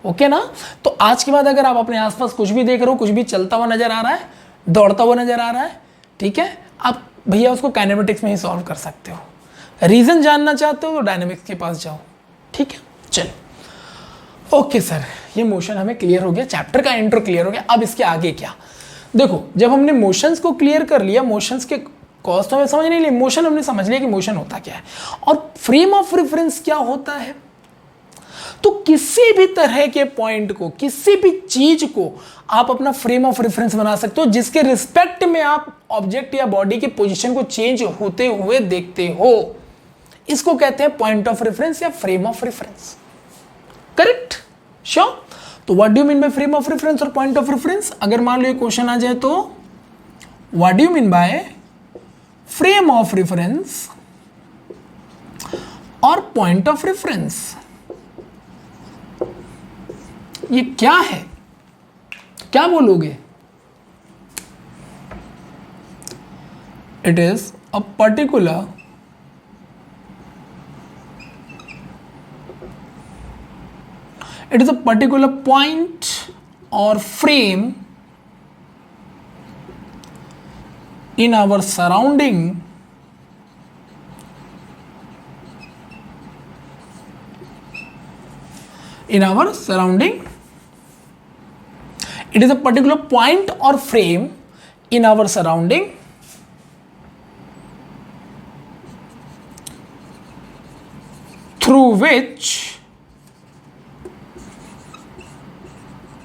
ओके ना? तो आज के बाद अगर आप अपने आसपास कुछ भी देख रहे हो, कुछ भी चलता हुआ नजर आ रहा है, दौड़ता हुआ नजर आ रहा है, ठीक है, आप भैया उसको काइनेमेटिक्स में ही सॉल्व कर सकते हो। रीजन जानना चाहते हो तो डायनेमिक्स के पास जाओ। ठीक है, चलो, ओके सर, ये मोशन हमें क्लियर हो गया, चैप्टर का इंट्रो क्लियर हो गया। अब इसके आगे क्या? देखो, जब हमने मोशंस को क्लियर कर लिया, मोशंस के कॉज तो हमें समझ नहीं लिया, मोशन हमने समझ लिया कि मोशन होता क्या है और फ्रेम ऑफ रेफरेंस क्या होता है। तो किसी भी तरह के पॉइंट को, किसी भी चीज को आप अपना फ्रेम ऑफ रेफरेंस बना सकते हो जिसके रिस्पेक्ट में आप ऑब्जेक्ट या बॉडी की पोजीशन को चेंज होते हुए देखते हो। इसको कहते हैं पॉइंट ऑफ रेफरेंस या frame of reference. Correct? Sure? तो what do you mean by frame of reference और पॉइंट ऑफ रेफरेंस? अगर मान लो ये क्वेश्चन आ जाए तो what do you mean by frame of reference और पॉइंट ऑफ रेफरेंस? ये क्या है? क्या बोलोगे? it is a particular point or frame in our surrounding it is a particular point or frame in our surrounding through which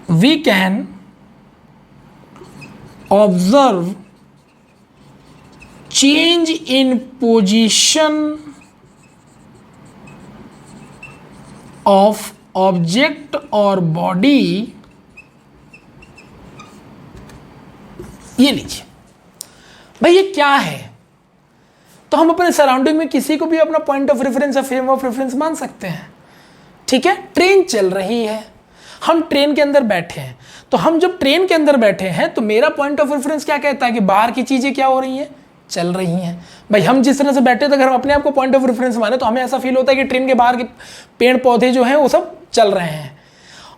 we can observe change in position of object or body। ये लीजिए भाई, ये क्या है? तो हम अपने surrounding में किसी को भी अपना पॉइंट ऑफ रेफरेंस या फ्रेम ऑफ रेफरेंस मान सकते हैं। ठीक है, ट्रेन चल रही है, हम ट्रेन के अंदर बैठे हैं, तो हम जब ट्रेन के अंदर बैठे हैं तो मेरा पॉइंट ऑफ रेफरेंस क्या कहता है कि बाहर की चीजें क्या हो रही हैं, चल रही हैं। भाई हम जिस तरह से बैठे थे, अगर हम अपने आप को पॉइंट ऑफ रेफरेंस माने तो हमें ऐसा फील होता है कि ट्रेन के बाहर के पेड़ पौधे जो हैं वो सब चल रहे हैं,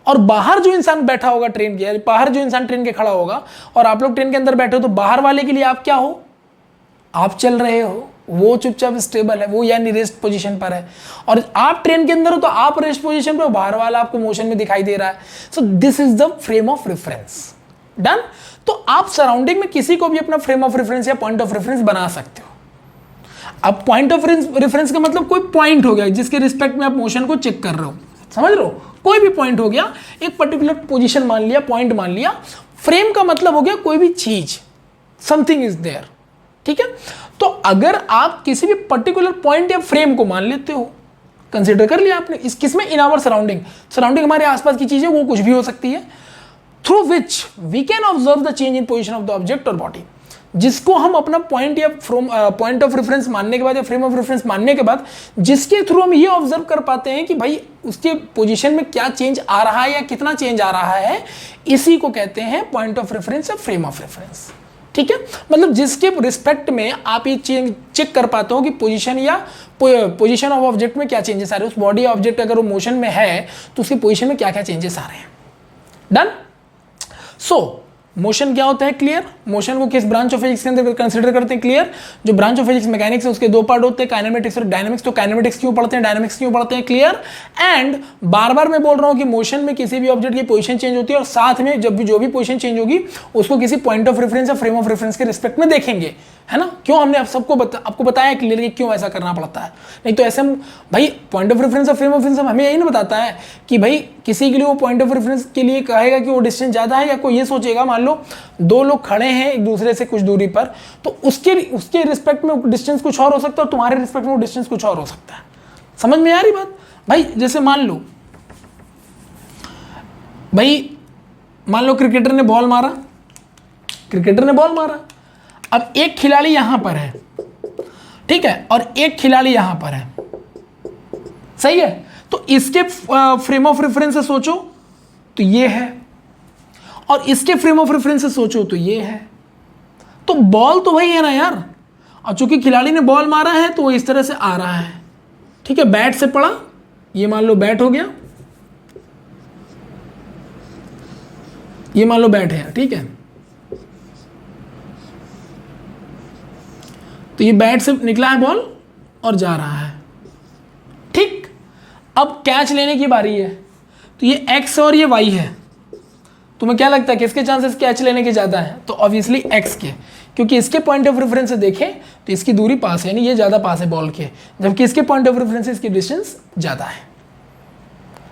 और बाहर जो इंसान बैठा होगा ट्रेन के, बाहर जो इंसान ट्रेन के खड़ा होगा और आप लोग ट्रेन के अंदर बैठे हो, तो बाहर वाले के लिए आप क्या हो, आप चल रहे हो, वो चुपचाप स्टेबल है, वो यानी रेस्ट पोजीशन पर है, और आप ट्रेन के अंदर हो तो आप रेस्ट पोजीशन पर हो, बाहर वाला आपको मोशन में दिखाई दे रहा है। So this is the frame of reference. Done. तो आप सराउंडिंग में किसी को भी अपना फ्रेम ऑफ रेफरेंस या पॉइंट ऑफ रेफरेंस बना सकते हो। अब पॉइंट ऑफ रेफरेंस का मतलब कोई पॉइंट हो गया जिसके रिस्पेक्ट में आप मोशन को चेक कर रहे हो, समझ रहे हो, कोई भी पॉइंट हो गया, एक पर्टिकुलर पोजीशन मान लिया, पॉइंट मान लिया। फ्रेम का मतलब हो गया कोई भी चीज, समथिंग इज देयर। ठीक है, तो अगर आप किसी भी पर्टिकुलर पॉइंट या फ्रेम को मान लेते हो, कंसीडर कर लिया आपने, इस किसमें, इन आवर सराउंडिंग, सराउंडिंग हमारे आसपास की चीजें, वो कुछ भी हो सकती है, through which we can observe the change in position of the object और बॉडी, जिसको हम अपना पॉइंट या पॉइंट ऑफ रेफरेंस मानने के बाद या फ्रेम ऑफ रेफरेंस मानने के बाद जिसके थ्रू हम ये ऑब्जर्व कर पाते हैं कि भाई उसके पोजीशन में क्या चेंज आ रहा है या कितना चेंज आ रहा है, इसी को कहते हैं पॉइंट ऑफ रेफरेंस या फ्रेम ऑफ रेफरेंस। ठीक है, मतलब जिसके रिस्पेक्ट में आप ये चेक कर पाते हो कि पोजीशन या पोजीशन ऑफ ऑब्जेक्ट में क्या चेंजेस आ रहे हैं, उस बॉडी ऑब्जेक्ट अगर वो मोशन में है तो उसकी पोजीशन में क्या क्या चेंजेस आ रहे हैं। डन। सो मोशन क्या होता है, क्लियर। मोशन को किस ब्रांच ऑफ फिजिक्स के अंदर कंसीडर करते हैं, क्लियर। जो ब्रांच ऑफ फिजिक्स मैकेनिक्स है उसके दो पार्ट होते हैं, काइनेमेटिक्स और डायनामिक्स। तो काइनेमेटिक्स क्यों पढ़ते हैं, डायनामिक्स क्यों पढ़ते हैं, क्लियर। एंड बार बार मैं बोल रहा हूं कि मोशन में किसी भी ऑब्जेक्ट की पोजीशन चेंज होती है, और साथ में जब भी जो भी पोजीशन चेंज होगी उसको किसी पॉइंट ऑफ रेफरेंस या फ्रेम ऑफ रेफरेंस के रिस्पेक्ट में देखेंगे, है ना। क्यों हमने आपको बताया क्लियरली क्यों ऐसा करना पड़ता है, नहीं तो ऐसे भाई पॉइंट ऑफ रेफरेंस और फ्रेम ऑफ रेफरेंस हमें यही नहीं बताता है कि भाई किसी के लिए वो पॉइंट ऑफ रेफरेंस के लिए कहेगा कि वो डिस्टेंस ज़्यादा है, या कोई ये सोचेगा मान लो दो लोग खड़े हैं एक दूसरे से कुछ दूरी पर, तो उसके रिस्पेक्ट में डिस्टेंस कुछ और हो सकता है और तुम्हारे रिस्पेक्ट में वो डिस्टेंस कुछ और हो सकता है। समझ में आ रही बात भाई। जैसे मान लो क्रिकेटर ने बॉल मारा, अब एक खिलाड़ी यहां पर है, ठीक है, और एक खिलाड़ी यहां पर है, सही है। तो इसके फ्रेम ऑफ रेफरेंस से सोचो तो ये है, और इसके फ्रेम ऑफ रेफरेंस से सोचो तो ये है। तो बॉल तो वही है ना यार, और चूंकि खिलाड़ी ने बॉल मारा है तो वो इस तरह से आ रहा है, ठीक है, बैट से पड़ा, ये मान लो बैट हो गया, ये मान लो बैट है, ठीक है। तो ये बैट से निकला है बॉल और जा रहा है, ठीक। अब कैच लेने की बारी है, तो ये x और ये y है, तुम्हें क्या लगता है किसके चांसेस कैच लेने के ज़्यादा है, तो ऑब्वियसली x के, क्योंकि इसके पॉइंट ऑफ रेफरेंस से देखें तो इसकी दूरी पास है, यानी ये ज़्यादा पास है बॉल के, जबकि इसके पॉइंट ऑफ रेफरेंस से इसकी डिस्टेंस ज़्यादा है,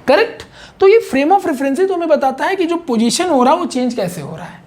करेक्ट। तो ये फ्रेम ऑफ रेफरेंस ही तो हमें बताता है कि जो पोजीशन हो रहा है वो चेंज कैसे हो रहा है।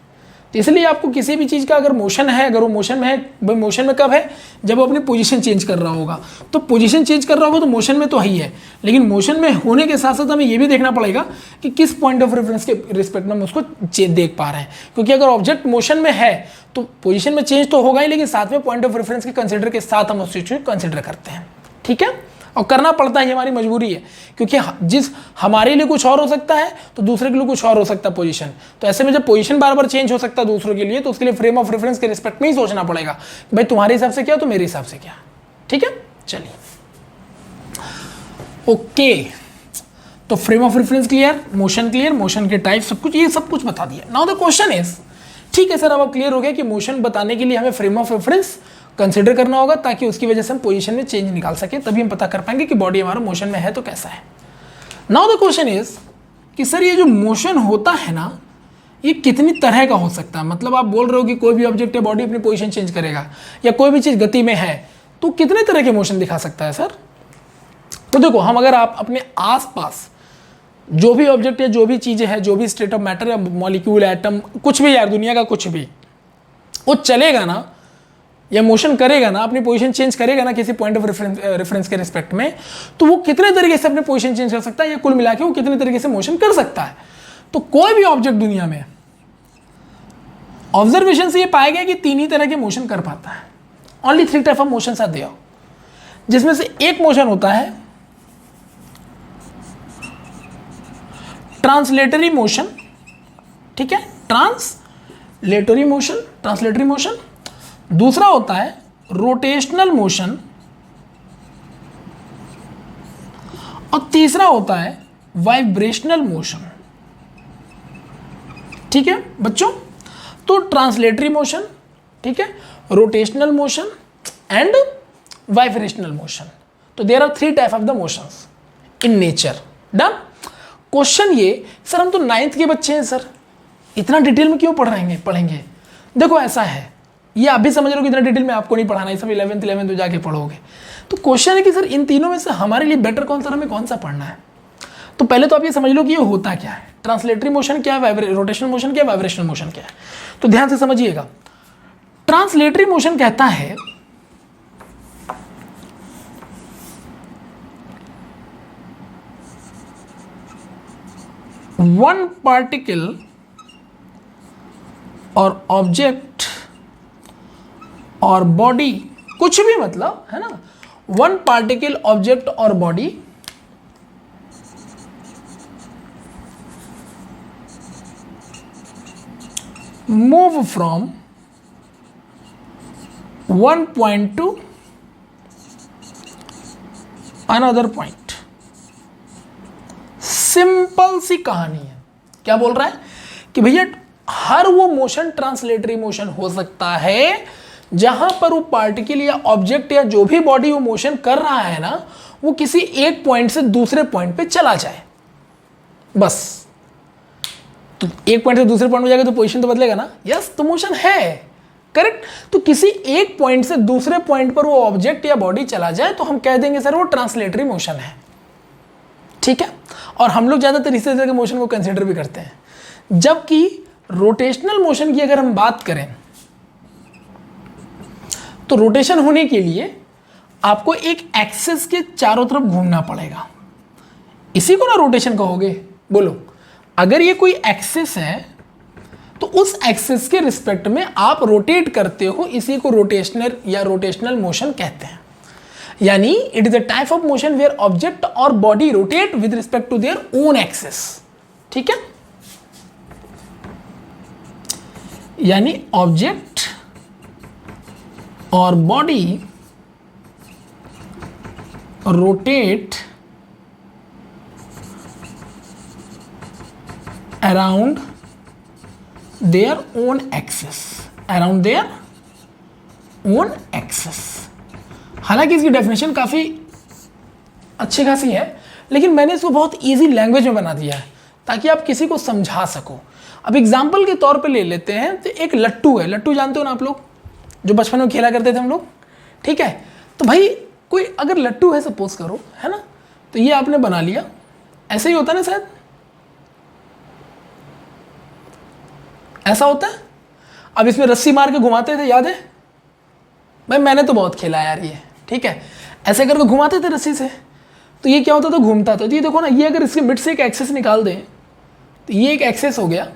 तो इसलिए आपको किसी भी चीज़ का अगर मोशन है, अगर वो मोशन में है, भाई मोशन में कब है, जब वो अपनी पोजीशन चेंज कर रहा होगा। तो पोजीशन चेंज कर रहा होगा तो मोशन में तो ही है, लेकिन मोशन में होने के साथ साथ हमें ये भी देखना पड़ेगा कि किस पॉइंट ऑफ रेफरेंस के रिस्पेक्ट में हम उसको देख पा रहे हैं, क्योंकि अगर ऑब्जेक्ट मोशन में है तो पोजीशन में चेंज तो होगा ही, लेकिन साथ में पॉइंट ऑफ रेफरेंस के कंसिडर के साथ हम उस चीज़ को कंसिडर करते हैं, ठीक है। और करना पड़ता है, हमारी मजबूरी है, क्योंकि जिस हमारे लिए कुछ और हो सकता है तो दूसरे के लिए कुछ और हो सकता है पोजीशन। तो ऐसे में जब पोजीशन बार बार चेंज हो सकता है दूसरों के लिए, तो उसके लिए फ्रेम ऑफ रेफरेंस के रिस्पेक्ट में ही सोचना पड़ेगा कि भाई तुम्हारे हिसाब से क्या तो मेरे हिसाब से क्या। ठीक है, चलिए ओके। तो frame of reference clear, motion के टाइप, सब कुछ, ये सब कुछ बता दिया। नाउ द क्वेश्चन इज, ठीक है सर अब क्लियर हो गया कि मोशन बताने के लिए हमें फ्रेम ऑफ रेफरेंस कंसिडर करना होगा, ताकि उसकी वजह से हम पोजीशन में चेंज निकाल सके, तभी हम पता कर पाएंगे कि बॉडी हमारा मोशन में है तो कैसा है। नाउ द क्वेश्चन इज कि सर ये जो मोशन होता है ना, ये कितनी तरह का हो सकता है। मतलब आप बोल रहे हो कि कोई भी ऑब्जेक्ट या बॉडी अपनी पोजीशन चेंज करेगा, या कोई भी चीज़ गति में है, तो कितने तरह के मोशन दिखा सकता है सर। तो देखो, हम अगर आप अपने आसपास जो भी ऑब्जेक्ट या जो भी चीज़ें हैं, जो भी स्टेट ऑफ मैटर या मॉलिक्यूल, एटम, कुछ भी यार, दुनिया का कुछ भी, वो चलेगा ना या मोशन करेगा ना, अपनी पोजीशन चेंज करेगा ना किसी पॉइंट ऑफ रेफरेंस के रिस्पेक्ट में, तो वो कितने तरीके से अपनी पोजीशन चेंज कर सकता है, या कुल मिला के वो कितने तरीके से मोशन कर सकता है। तो कोई भी ऑब्जेक्ट दुनिया में ऑब्जर्वेशन से ये पाया गया कि 3 ही तरह के मोशन कर पाता है। Only 3 type of motions are there, जिसमें से एक मोशन होता है ट्रांसलेटरी मोशन। ठीक है, ट्रांसलेटरी मोशन। दूसरा होता है रोटेशनल मोशन, और तीसरा होता है वाइब्रेशनल मोशन। ठीक है बच्चों, तो ट्रांसलेटरी मोशन, ठीक है, rotational motion and vibrational motion. तो there are 3 type of the motions in nature. Done. Question ये, सर हम तो 9th के बच्चे हैं सर, इतना डिटेल में क्यों पढ़ेंगे। देखो ऐसा है, ये आप भी समझ रहे हो कि इतना डिटेल में आपको नहीं पढ़ाना है, सब 11th में जाके पढ़ोगे। तो क्वेश्चन है कि सर इन तीनों में से हमारे लिए बेटर कौन सा, हमें कौन सा पढ़ना है। तो पहले तो आप ये समझ लो कि ये होता क्या है, ट्रांसलेटरी मोशन क्या है, रोटेशनल मोशन क्या है, वाइब्रेशनल मोशन क्या है। तो ध्यान से समझिएगा। ट्रांसलेटरी मोशन कहता है वन पार्टिकल और ऑब्जेक्ट और बॉडी, कुछ भी मतलब है ना, वन पार्टिकल, ऑब्जेक्ट और body move from one point to another point. Simple सी कहानी है। क्या बोल रहा है कि भैया हर वो मोशन ट्रांसलेटरी मोशन हो सकता है जहां पर वो पार्टिकल या ऑब्जेक्ट या जो भी बॉडी वो मोशन कर रहा है ना, वो किसी एक पॉइंट से दूसरे पॉइंट पे चला जाए, बस। तो एक पॉइंट से दूसरे पॉइंट में जाएगा तो पोजीशन तो बदलेगा ना, यस, तो मोशन है, करेक्ट। तो किसी एक पॉइंट से दूसरे पॉइंट पर वो ऑब्जेक्ट या बॉडी चला जाए तो हम कह देंगे सर वो ट्रांसलेटरी मोशन है। ठीक है, और हम लोग ज्यादातर इस तरह के मोशन को कंसिडर भी करते हैं। जबकि रोटेशनल मोशन की अगर हम बात करें तो रोटेशन होने के लिए आपको एक एक्सिस के चारों तरफ घूमना पड़ेगा, इसी को ना रोटेशन कहोगे। बोलो, अगर ये कोई एक्सिस है तो उस एक्सिस के रिस्पेक्ट में आप रोटेट करते हो, इसी को रोटेशनल या रोटेशनल मोशन कहते हैं। यानी it is a type of motion where object और body rotate with respect to their own axis. ठीक है, यानी ऑब्जेक्ट और body rotate around their own axis, around their own axis. हालांकि इसकी डेफिनेशन काफ़ी अच्छी खासी है, लेकिन मैंने इसको बहुत इजी लैंग्वेज में बना दिया है ताकि आप किसी को समझा सको। अब एग्जाम्पल के तौर पे ले लेते हैं, तो एक लट्टू है, लट्टू जानते हो ना आप लोग, जो बचपन में खेला करते थे हम लोग। ठीक है, तो भाई कोई अगर लट्टू है सपोज करो, है ना, तो ये आपने बना लिया, ऐसे ही होता ना शायद, ऐसा होता है। अब इसमें रस्सी मार के घुमाते थे, याद है भाई, मैंने तो बहुत खेला यार ये। ठीक है, ऐसे करके घुमाते थे रस्सी से, तो ये क्या होता था, घूमता था। तो ये देखो ना, ये अगर इसके मिड से एक एक्सेस निकाल दें तो ये एक एक्सेस हो गया।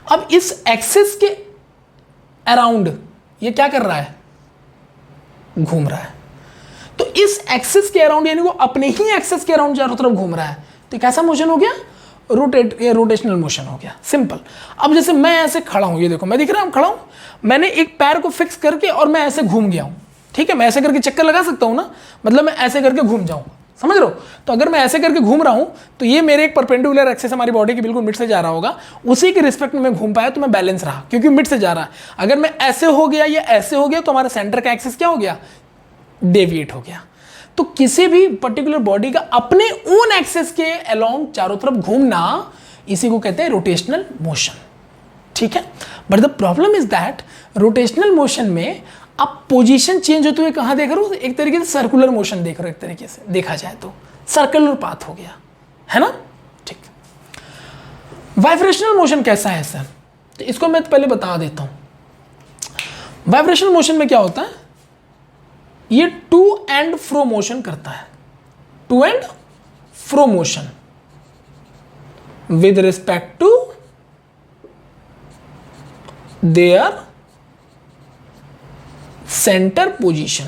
अब इस एक्सेस के अराउंड ये क्या कर रहा है, घूम रहा है। तो इस एक्सिस के अराउंड यानी वो अपने ही एक्सिस के अराउंड चारों तरफ घूम रहा है, तो कैसा मोशन हो गया? रोटेशनल मोशन हो गया, सिंपल। अब जैसे मैं ऐसे खड़ा हूं, ये देखो मैं दिख रहा हूं खड़ा हूं, मैंने एक पैर को फिक्स करके और मैं ऐसे घूम गया हूं, ठीक है, मैं ऐसे करके चक्कर लगा सकता हूं ना, मतलब मैं ऐसे करके घूम जाऊं, समझ रहे हो? तो अगर मैं ऐसे करके घूम रहा हूं तो ये मेरे एक परपेंडिकुलर एक्सिस हमारी बॉडी के बिल्कुल मिड से जा रहा होगा, उसी के रिस्पेक्ट में मैं घूम पाया तो मैं बैलेंस रहा, क्योंकि मिड से जा रहा है। अगर मैं ऐसे हो गया या ऐसे हो गया तो हमारा सेंटर का एक्सिस क्या हो गया? डेविएट हो गया। तो किसी भी पर्टिकुलर बॉडी का अपने ओन एक्सिस के अलोंग चारों तरफ घूमना, इसी को कहते हैं रोटेशनल मोशन, ठीक है। But the problem is that rotational motion में आप पोजीशन चेंज होते हुए कहां देख रहे हो? एक तरीके से सर्कुलर मोशन देख रहे हो, एक तरीके से देखा जाए तो सर्कुलर पाथ हो गया, है ना, ठीक। वाइब्रेशनल मोशन कैसा है सर? तो इसको मैं पहले बता देता हूं। वाइब्रेशनल मोशन में क्या होता है? ये टू एंड फ्रो मोशन करता है, to and fro motion with respect to their center position।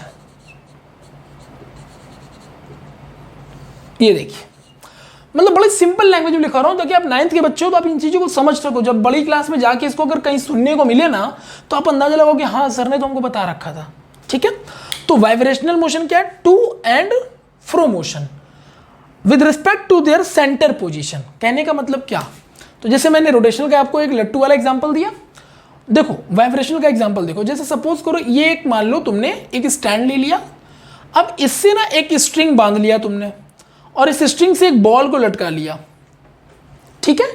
ये देखिए, मतलब बड़ी सिंपल लैंग्वेज में लिखा रहा हूं ताकि आप 9th के बच्चे हो तो आप इन चीजों को समझ सको। जब बड़ी क्लास में जाके इसको अगर कहीं सुनने को मिले ना तो आप अंदाजा लगाओ कि हाँ सर ने तो हमको बता रखा था, ठीक है। तो वाइब्रेशनल मोशन क्या है? To and fro motion with respect to their centre position. कहने का मतलब क्या? तो जैसे मैंने रोटेशनल का आपको एक लट्टू वाला एग्जांपल दिया, देखो वाइब्रेशनल का एग्जांपल देखो। जैसे सपोज करो ये एक, मान लो तुमने एक स्टैंड ले लिया, अब इससे ना एक स्ट्रिंग बांध लिया तुमने और इस स्ट्रिंग से एक बॉल को लटका लिया, ठीक है।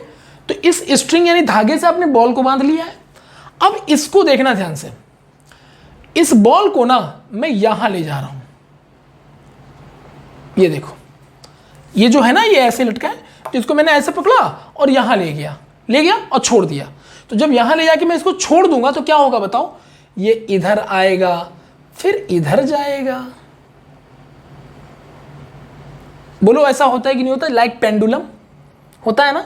तो इस स्ट्रिंग यानी धागे से आपने बॉल को बांध लिया है। अब इसको देखना ध्यान से, इस बॉल को ना मैं यहां ले जा रहा हूं, ये देखो, ये जो है ना ये ऐसे लटका है, तो इसको मैंने ऐसे पकड़ा और यहां ले गया और छोड़ दिया। तो जब यहां ले जाके मैं इसको छोड़ दूंगा तो क्या होगा बताओ? ये इधर आएगा फिर इधर जाएगा। बोलो ऐसा होता है कि नहीं होता? लाइक पेंडुलम होता है ना।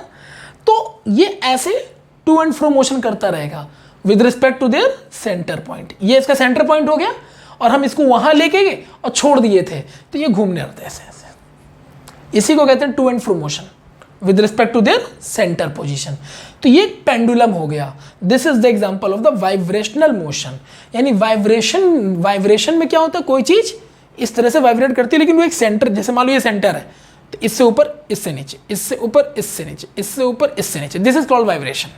तो ये ऐसे टू एंड फ्रो मोशन करता रहेगा with respect to their centre point. ये इसका सेंटर पॉइंट हो गया और हम इसको वहां लेके गए और छोड़ दिए थे, तो ये घूमने लगते हैं ऐसे। इसी को कहते हैं to and fro motion with respect to their centre position. तो ये पेंडुलम हो गया। This is the example of the vibrational motion. यानी वाइब्रेशन में क्या होता है? कोई चीज इस तरह से वाइब्रेट करती है लेकिन वो एक सेंटर, जैसे मान लो ये सेंटर है, तो इससे ऊपर इससे नीचे, इससे ऊपर इससे नीचे, इससे ऊपर इससे नीचे, this is called vibration,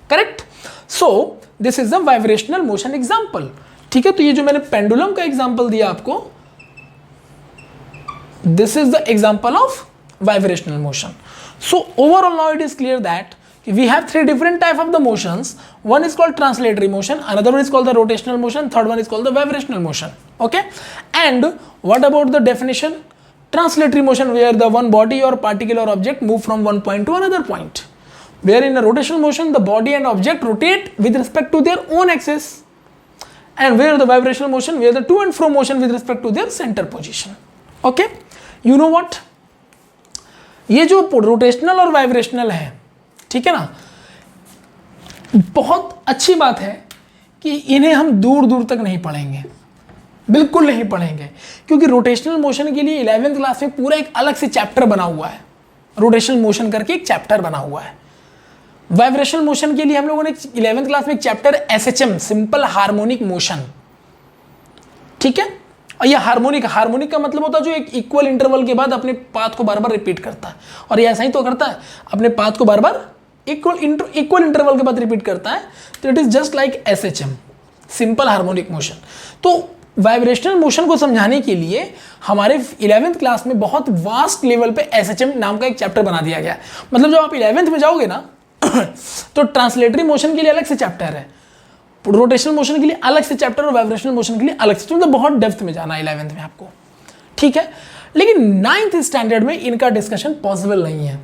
correct. So this is the vibrational motion example, ठीक है। तो ये जो मैंने पेंडुलम का एग्जांपल दिया आपको, this is the example of vibrational motion. So overall now it is clear that we have three different type of the motions. One is called translatory motion, another one is called the rotational motion, third one is called the vibrational motion, okay. And what about the definition? Translatory motion, where the one body or particle or object move from one point to another point, where in a rotational motion the body and object rotate with respect to their own axis, and where the vibrational motion, where the to and fro motion with respect to their center position, okay. You know what? ये जो rotational और vibrational है, ठीक है ना, बहुत अच्छी बात है कि इन्हें हम दूर दूर तक नहीं पढ़ेंगे, बिल्कुल नहीं पढ़ेंगे, क्योंकि रोटेशनल मोशन के लिए 11th क्लास में पूरा एक अलग से चैप्टर बना हुआ है। रोटेशनल मोशन करके एक चैप्टर बना हुआ है। वाइब्रेशनल मोशन के लिए हम लोगों ने 11th क्लास में एक chapter SHM, simple harmonic motion, ठीक है। और ये हार्मोनिक का मतलब होता है जो एक इक्वल इंटरवल के बाद अपने पाथ को बार बार रिपीट करता है, और ये ऐसा ही तो करता है, अपने पाथ को बार बार इक्वल इंटरवल के बाद रिपीट करता है। तो it is just like SHM, simple harmonic motion. तो वाइब्रेशनल मोशन को समझाने के लिए हमारे 11th क्लास में बहुत वास्ट लेवल पे SHM नाम का एक चैप्टर बना दिया गया है। मतलब जब आप 11th में जाओगे ना तो ट्रांसलेटरी मोशन के लिए अलग से चैप्टर है, रोटेशनल मोशन के लिए अलग से चैप्टर और वाइब्रेशनल मोशन के लिए अलग से, तो मतलब बहुत डेप्थ में जाना है 11th में आपको, ठीक है। लेकिन 9th स्टैंडर्ड में इनका डिस्कशन पॉसिबल नहीं है,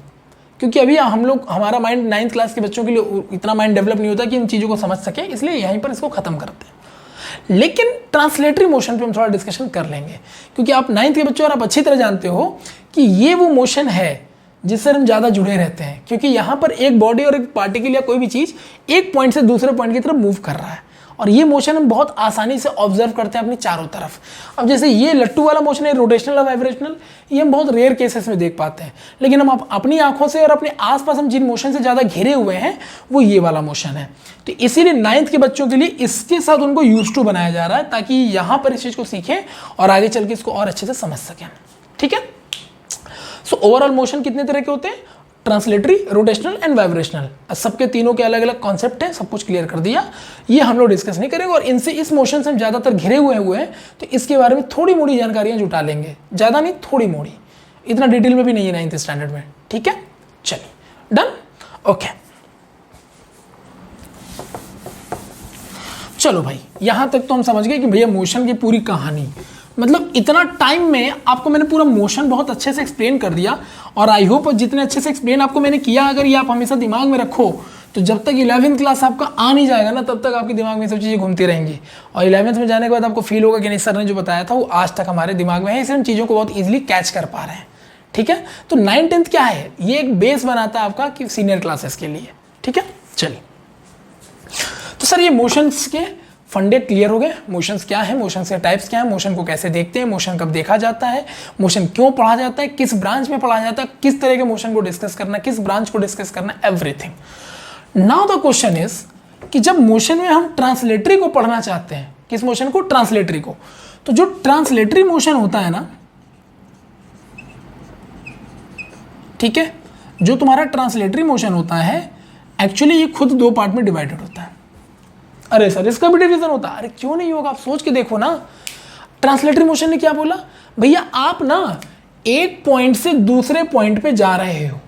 क्योंकि अभी हमारा माइंड 9th क्लास के बच्चों के लिए इतना माइंड डेवलप नहीं होता कि इन चीज़ों को समझ सके, इसलिए यहीं पर इसको खत्म करते हैं। लेकिन ट्रांसलेटरी मोशन पे हम थोड़ा डिस्कशन कर लेंगे, क्योंकि आप 9th के बच्चे और आप अच्छी तरह जानते हो कि ये वो मोशन है जिससे हम ज़्यादा जुड़े रहते हैं, क्योंकि यहाँ पर एक बॉडी और एक पार्टिकल या कोई भी चीज़ एक पॉइंट से दूसरे पॉइंट की तरफ मूव कर रहा है, और ये मोशन हम बहुत आसानी से ऑब्जर्व करते हैं अपनी चारों तरफ। अब जैसे ये लट्टू वाला मोशन है, रोटेशनल और वाइब्रेशनल, ये हम बहुत रेयर केसेस में देख पाते हैं, लेकिन हम अपनी आंखों से और अपने आसपास हम जिन मोशन से ज़्यादा घिरे हुए हैं वो ये वाला मोशन है। तो इसीलिए 9th के बच्चों के लिए इसके साथ उनको यूज टू बनाया जा रहा है, ताकि यहाँ पर इस चीज़ को सीखें और आगे चल के इसको और अच्छे से समझ सकें। ठीक है, सो ओवरऑल मोशन कितने तरह के होते हैं? Translatory, rotational and vibrational. सबके तीनों के अलग अलग कॉन्सेप्ट हैं, सब कुछ क्लियर कर दिया, ये हम लोग डिस्कस नहीं करेंगे। और इनसे, इस मोशन से हम ज़्यादातर घिरे हुए हैं, तो इसके बारे में थोड़ी मोड़ी जानकारियाँ जुटा लेंगे, ज़्यादा नहीं, थोड़ी मोड़ी, इतना डिटेल में भी नहीं है 9th स्टैंडर्ड में। ठीक है, चलिए डन, ओके। चलो भाई, यहाँ तक तो हम समझ गए कि भैया मोशन की पूरी कहानी, मतलब इतना टाइम में आपको मैंने पूरा मोशन बहुत अच्छे से एक्सप्लेन कर दिया। और आई होप जितने अच्छे से एक्सप्लेन आपको मैंने किया, अगर ये आप हमेशा दिमाग में रखो, तो जब तक 11th क्लास आपका आ नहीं जाएगा ना, तब तक आपके दिमाग में सब चीज़ें घूमती रहेंगी। और 11th में जाने के बाद आपको फील होगा कि नहीं, सर ने जो बताया था वो आज तक हमारे दिमाग में है, इसलिए हम चीज़ों को बहुत ईजिली कैच कर पा रहे हैं। ठीक है, तो 9th 10th क्या है? ये एक बेस बनाता है आपका कि सीनियर क्लासेस के लिए। ठीक है, चलिए, तो सर ये मोशंस के फंडे क्लियर हो गए। मोशंस क्या है, मोशंस के टाइप्स क्या है, मोशन को कैसे देखते हैं, मोशन कब देखा जाता है, मोशन क्यों पढ़ा जाता है, किस ब्रांच में पढ़ा जाता है, किस तरह के मोशन को डिस्कस करना, किस ब्रांच को डिस्कस करना, everything. Now the question is कि जब मोशन में हम ट्रांसलेटरी को पढ़ना चाहते हैं, किस मोशन को? ट्रांसलेटरी को। तो जो ट्रांसलेटरी मोशन होता है ना, ठीक है, जो तुम्हारा ट्रांसलेटरी मोशन होता है, एक्चुअली ये खुद 2 पार्ट में डिवाइडेड होता है। अरे सर इसका भी डिवीजन होता है? अरे क्यों नहीं होगा, आप सोच के देखो ना। ट्रांसलेटरी मोशन ने क्या बोला? भैया आप ना एक पॉइंट से दूसरे पॉइंट पे जा रहे हो,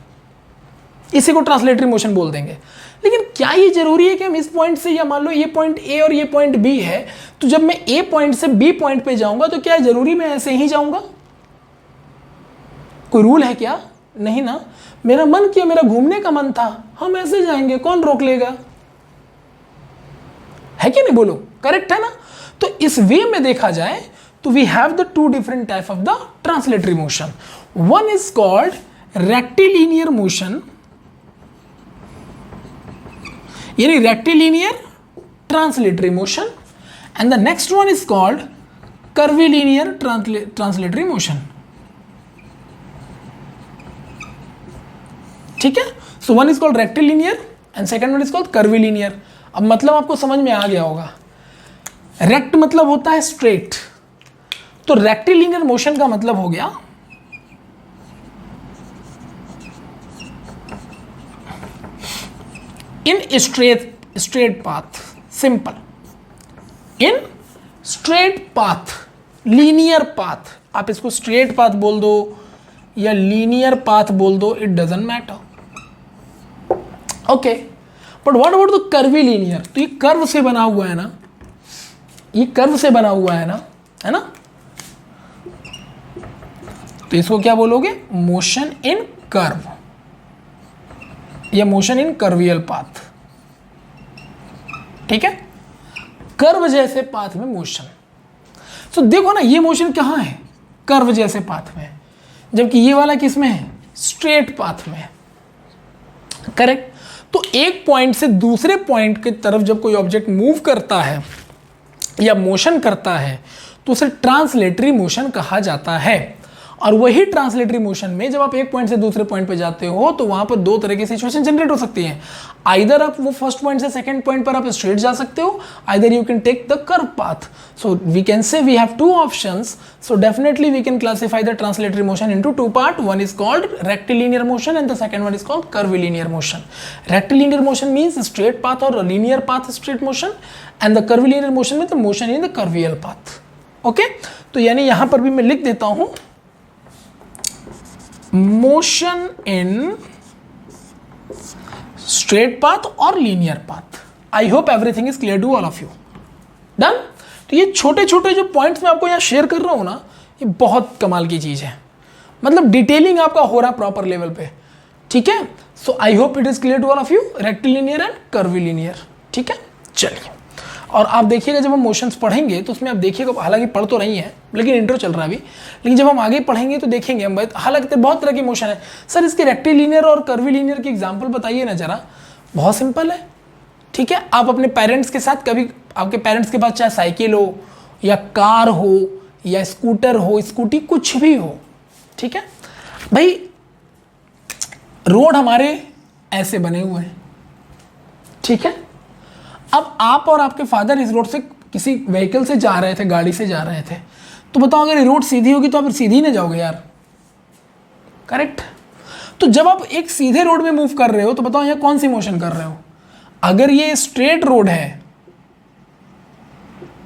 इसी को ट्रांसलेटरी मोशन बोल देंगे। लेकिन क्या ये जरूरी है कि हम इस पॉइंट से, या मान लो ये पॉइंट ए और ये पॉइंट बी है, तो जब मैं ए पॉइंट से बी पॉइंट पे जाऊंगा तो क्या जरूरी मैं ऐसे ही जाऊंगा? कोई रूल है क्या? नहीं ना। मेरा मन किया, मेरा घूमने का मन था, हम ऐसे जाएंगे, कौन रोक लेगा? है कि नहीं, बोलो, करेक्ट है ना। तो इस वे में देखा जाए तो we have the 2 different type of the translatory motion. One is called rectilinear motion, यानी rectilinear translatory motion, and the next one is called curvilinear translatory motion. ठीक है, so one is called rectilinear and second one is called curvilinear. अब मतलब आपको समझ में आ गया होगा। रेक्ट मतलब होता है स्ट्रेट, तो रेक्टिलिनियर मोशन का मतलब हो गया इन स्ट्रेट पाथ, सिंपल, इन स्ट्रेट पाथ, लीनियर पाथ। आप इसको स्ट्रेट पाथ बोल दो या लीनियर पाथ बोल दो, it doesn't matter. Okay, but what about the curvilinear? तो ये कर्व से बना हुआ है ना, ये कर्व से बना हुआ है ना, तो इसको क्या बोलोगे? मोशन इन कर्व या मोशन इन कर्वियल पाथ। ठीक है, कर्व जैसे पाथ में मोशन। तो देखो ना, ये मोशन कहाँ है? कर्व जैसे पाथ में, जबकि ये वाला किस में है? स्ट्रेट पाथ में। करेक्ट। तो एक पॉइंट से दूसरे पॉइंट की तरफ जब कोई ऑब्जेक्ट मूव करता है या मोशन करता है तो उसे ट्रांसलेटरी मोशन कहा जाता है। और वही ट्रांसलेटरी मोशन में जब आप एक पॉइंट से दूसरे पॉइंट पे जाते हो तो वहां पर 2 तरह की सिचुएशन जनरेट हो सकती हैं। आइदर आप वो फर्स्ट पॉइंट से सेकंड पॉइंट पर आप स्ट्रेट जा सकते हो, either you can take the curve path. So we can say we have 2 options. So definitely we can classify the translatory motion into 2 part. One is called rectilinear motion and the second one is called curvilinear motion. Rectilinear motion means straight path or a linear path straight motion, and the curvilinear motion means the motion in the curvial path. Okay? तो यानी यहां पर भी मैं लिख देता हूं motion in straight path or linear path. I hope everything is clear to all of you. Done. तो ये छोटे छोटे जो पॉइंट्स मैं आपको यहां शेयर कर रहा हूं ना, ये बहुत कमाल की चीज है, मतलब डिटेलिंग आपका हो रहा प्रॉपर लेवल पे। ठीक है, so I hope it is clear to all of you, rectilinear and curvilinear. ठीक है, चलिए। और आप देखिएगा जब हम मोशंस पढ़ेंगे तो उसमें आप देखिएगा, हालांकि पढ़ तो रही हैं लेकिन इंट्रो चल रहा है अभी, लेकिन जब हम आगे पढ़ेंगे तो देखेंगे हम, हालांकि बहुत तरह की मोशन है। सर इसके रेक्टिलिनियर और कर्विलिनियर की एग्जांपल बताइए ना जरा। बहुत सिंपल है। ठीक है, आप अपने पेरेंट्स के साथ कभी आपके पेरेंट्स के पास चाहे साइकिल हो या कार हो या स्कूटर हो, स्कूटी, कुछ भी हो, ठीक है भाई, रोड हमारे ऐसे बने हुए हैं, ठीक है। अब आप और आपके फादर इस रोड से किसी व्हीकल से जा रहे थे, गाड़ी से जा रहे थे, तो बताओ अगर ये रोड सीधी होगी तो आप सीधी नहीं जाओगे यार, करेक्ट। तो जब आप एक सीधे रोड में मूव कर रहे हो तो बताओ यहाँ कौन सी मोशन कर रहे हो। अगर ये स्ट्रेट रोड है